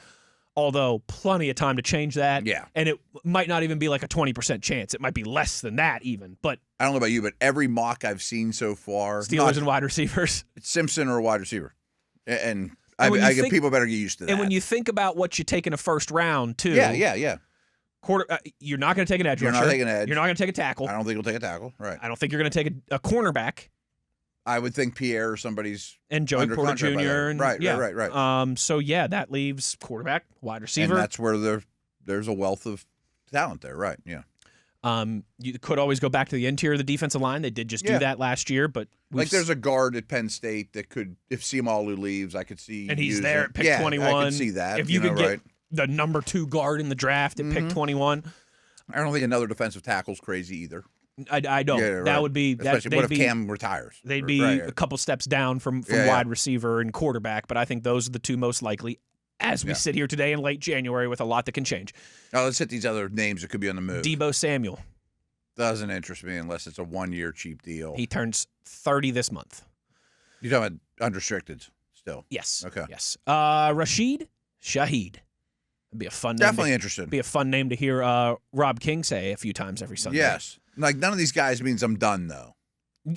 although plenty of time to change that. Yeah. And it might not even be like a 20% chance. It might be less than that even. But I don't know about you, but every mock I've seen so far, Steelers and wide receivers. Simpson or a wide receiver. And I get people better get used to that. And when you think about what you take in a first round, too. Yeah. You're not going to take an edge rusher. You're not taking an edge. You're not going to take a tackle. I don't think you'll take a tackle. Right. I don't think you're going to take a cornerback. I would think Pierre or somebody's and Joey Porter Jr. And, right. So that leaves quarterback, wide receiver. And that's where there's a wealth of talent there, right? Yeah. You could always go back to the interior of the defensive line. They did just do that last year, but there's a guard at Penn State that could, if Siamalu leaves, I could see. And he's there at pick 21. I could see that. If you could get the number 2 guard in the draft at pick 21. I don't think another defensive tackle's crazy either. I don't. Yeah, that would be that. Especially what if Cam retires? They'd be a couple steps down from wide receiver and quarterback, but I think those are the two most likely as we sit here today in late January with a lot that can change. Now let's hit these other names that could be on the move. Deebo Samuel. Doesn't interest me unless it's a 1-year cheap deal. He turns 30 this month. You're talking about unrestricted still? Yes. Okay. Yes. Rashid Shaheed. It'd be a fun name. Definitely interested. Be a fun name to hear Rob King say a few times every Sunday. Yes. Like none of these guys means I'm done though.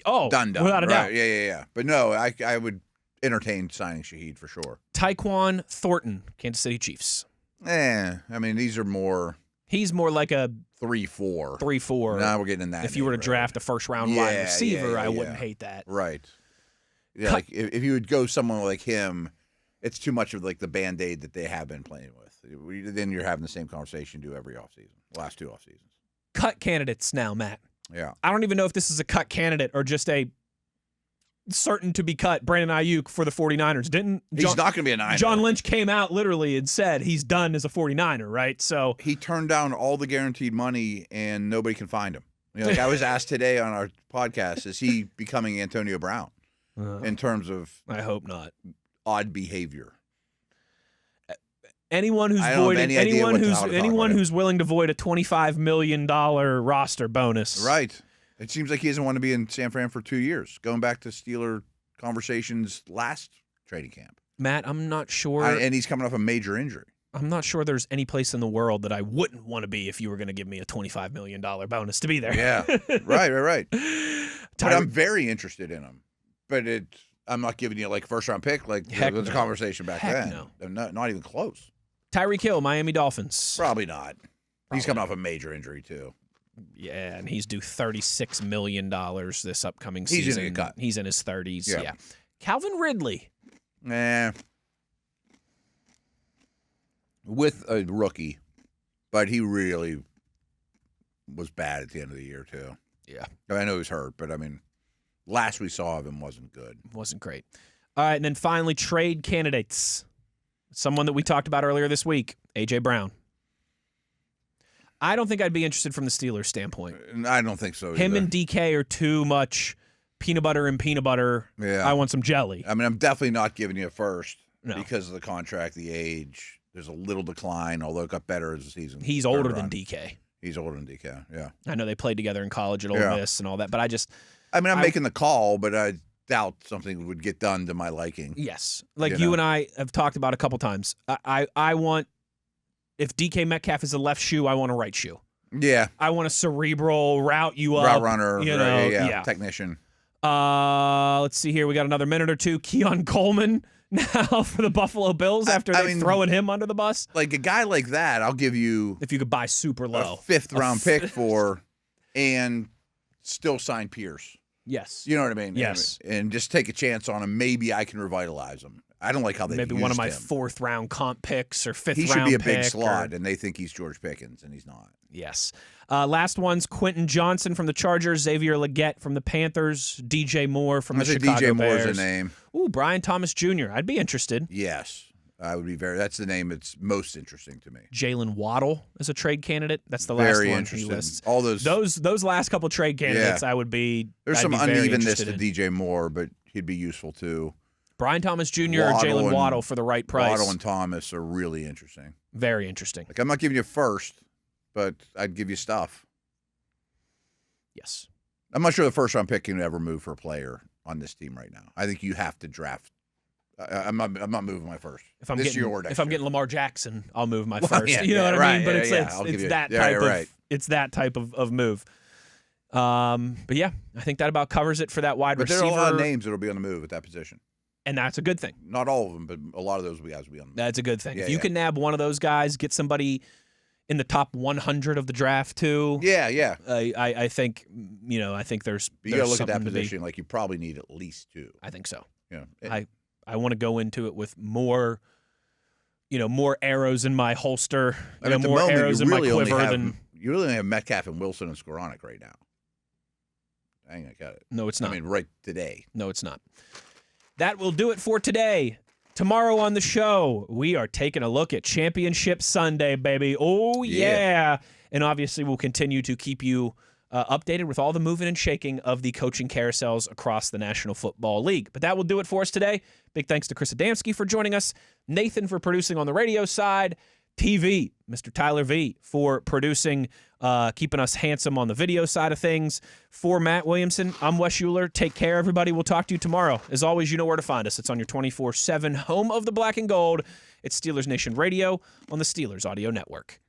Oh, done. Without a doubt. Yeah. But no, I would entertain signing Shaheed for sure. Tyquan Thornton, Kansas City Chiefs. I mean, these are more. He's more like a 3-4. 3-4. Now we're getting in that. If you were to draft a first-round wide receiver, I wouldn't hate that. Right. Yeah, like if you would go someone like him, it's too much of like the Band-Aid that they have been playing with. Then you're having the same conversation you do every offseason, last 2 offseasons. Cut candidates now, Matt. Yeah. I don't even know if this is a cut candidate or just a certain to be cut Brandon Ayuk for the 49ers. He's not going to be a Niner. John Lynch came out literally and said he's done as a 49er, right? So he turned down all the guaranteed money and nobody can find him. Like I was asked today on our podcast, is he becoming Antonio Brown in terms of I hope not. Odd behavior? Anyone who's who's willing to void a $25 million roster bonus. Right. It seems like he doesn't want to be in San Fran for 2 years. Going back to Steeler conversations last training camp. Matt, I'm not sure. And he's coming off a major injury. I'm not sure there's any place in the world that I wouldn't want to be if you were going to give me a $25 million bonus to be there. Yeah. Right. But I'm very interested in him. But I'm not giving you like first-round pick like there was a conversation back then. No. Not even close. Tyreek Hill, Miami Dolphins. Probably not. He's coming off a major injury, too. Yeah, and he's due $36 million this upcoming season. He's going to get cut. He's in his 30s. Yeah. Calvin Ridley. With a rookie, but he really was bad at the end of the year, too. Yeah. I know he was hurt, but, I mean, last we saw of him wasn't good. Wasn't great. All right, and then finally, trade candidates. Someone that we talked about earlier this week, A.J. Brown. I don't think I'd be interested from the Steelers' standpoint. I don't think so either. Him and DK are too much peanut butter and peanut butter. Yeah. I want some jelly. I mean, I'm definitely not giving you a first because of the contract, the age. There's a little decline, although it got better as the season. He's older than DK. He's older than DK, yeah. I know they played together in college at Ole Miss and all that, but I'm making the call, but I doubt something would get done to my liking. Yes. Like you and I have talked about a couple times. I want, if DK Metcalf is a left shoe, I want a right shoe. Yeah. I want a cerebral route up. Route runner, technician. Let's see here. We got another minute or two. Keon Coleman now for the Buffalo Bills after throwing him under the bus. Like a guy like that, I'll give you if you could buy super low, a 5th round pick for, and still sign Pierce. Yes, you know what I mean. Yes, and just take a chance on him. Maybe I can revitalize him. I don't like how they maybe one of my 4th round comp picks or 5th round. He should be a big slot, and they think he's George Pickens, and he's not. Yes. Last one's Quentin Johnson from the Chargers, Xavier Legette from the Panthers, DJ Moore from the Chicago Bears. DJ Moore's a name. Ooh, Brian Thomas Jr. I'd be interested. Yes, I would be that's the name that's most interesting to me. Jalen Waddle is a trade candidate. That's the last one he lists. All those last couple trade candidates, I would be. There's some unevenness to DJ Moore, but he'd be useful too. Brian Thomas Jr. or Jalen Waddle for the right price. Waddle and Thomas are really interesting. Very interesting. Like I'm not giving you first, but I'd give you stuff. Yes. I'm not sure the 1st round pick can ever move for a player on this team right now. I think you have to draft I'm not moving my first. If I'm getting Lamar Jackson, I'll move my first. Yeah, you know what I mean? But it's that type of move. But yeah, I think that about covers it for that wide receiver. But there are a lot of names that'll be on the move at that position. And that's a good thing. Not all of them, but a lot of those guys will be on the move. That's a good thing. Yeah, if you can nab one of those guys, get somebody in the top 100 of the draft too. Yeah. I think I think there's. You got to look at that position like you probably need at least 2. I think so. Yeah. I want to go into it with more arrows in my holster, more arrows in my quiver than. You really only have Metcalf and Wilson and Skoranek right now. Dang, I got it. No, it's not. I mean, right today. No, it's not. That will do it for today. Tomorrow on the show, we are taking a look at Championship Sunday, baby. Oh, yeah. And obviously, we'll continue to keep you updated with all the moving and shaking of the coaching carousels across the National Football League. But that will do it for us today. Big thanks to Chris Adamski for joining us, Nathan for producing on the radio side, TV, Mr. Tyler V for producing, keeping us handsome on the video side of things. For Matt Williamson, I'm Wes Uhler. Take care, everybody. We'll talk to you tomorrow. As always, you know where to find us. It's on your 24/7 home of the black and gold. It's Steelers Nation Radio on the Steelers Audio Network.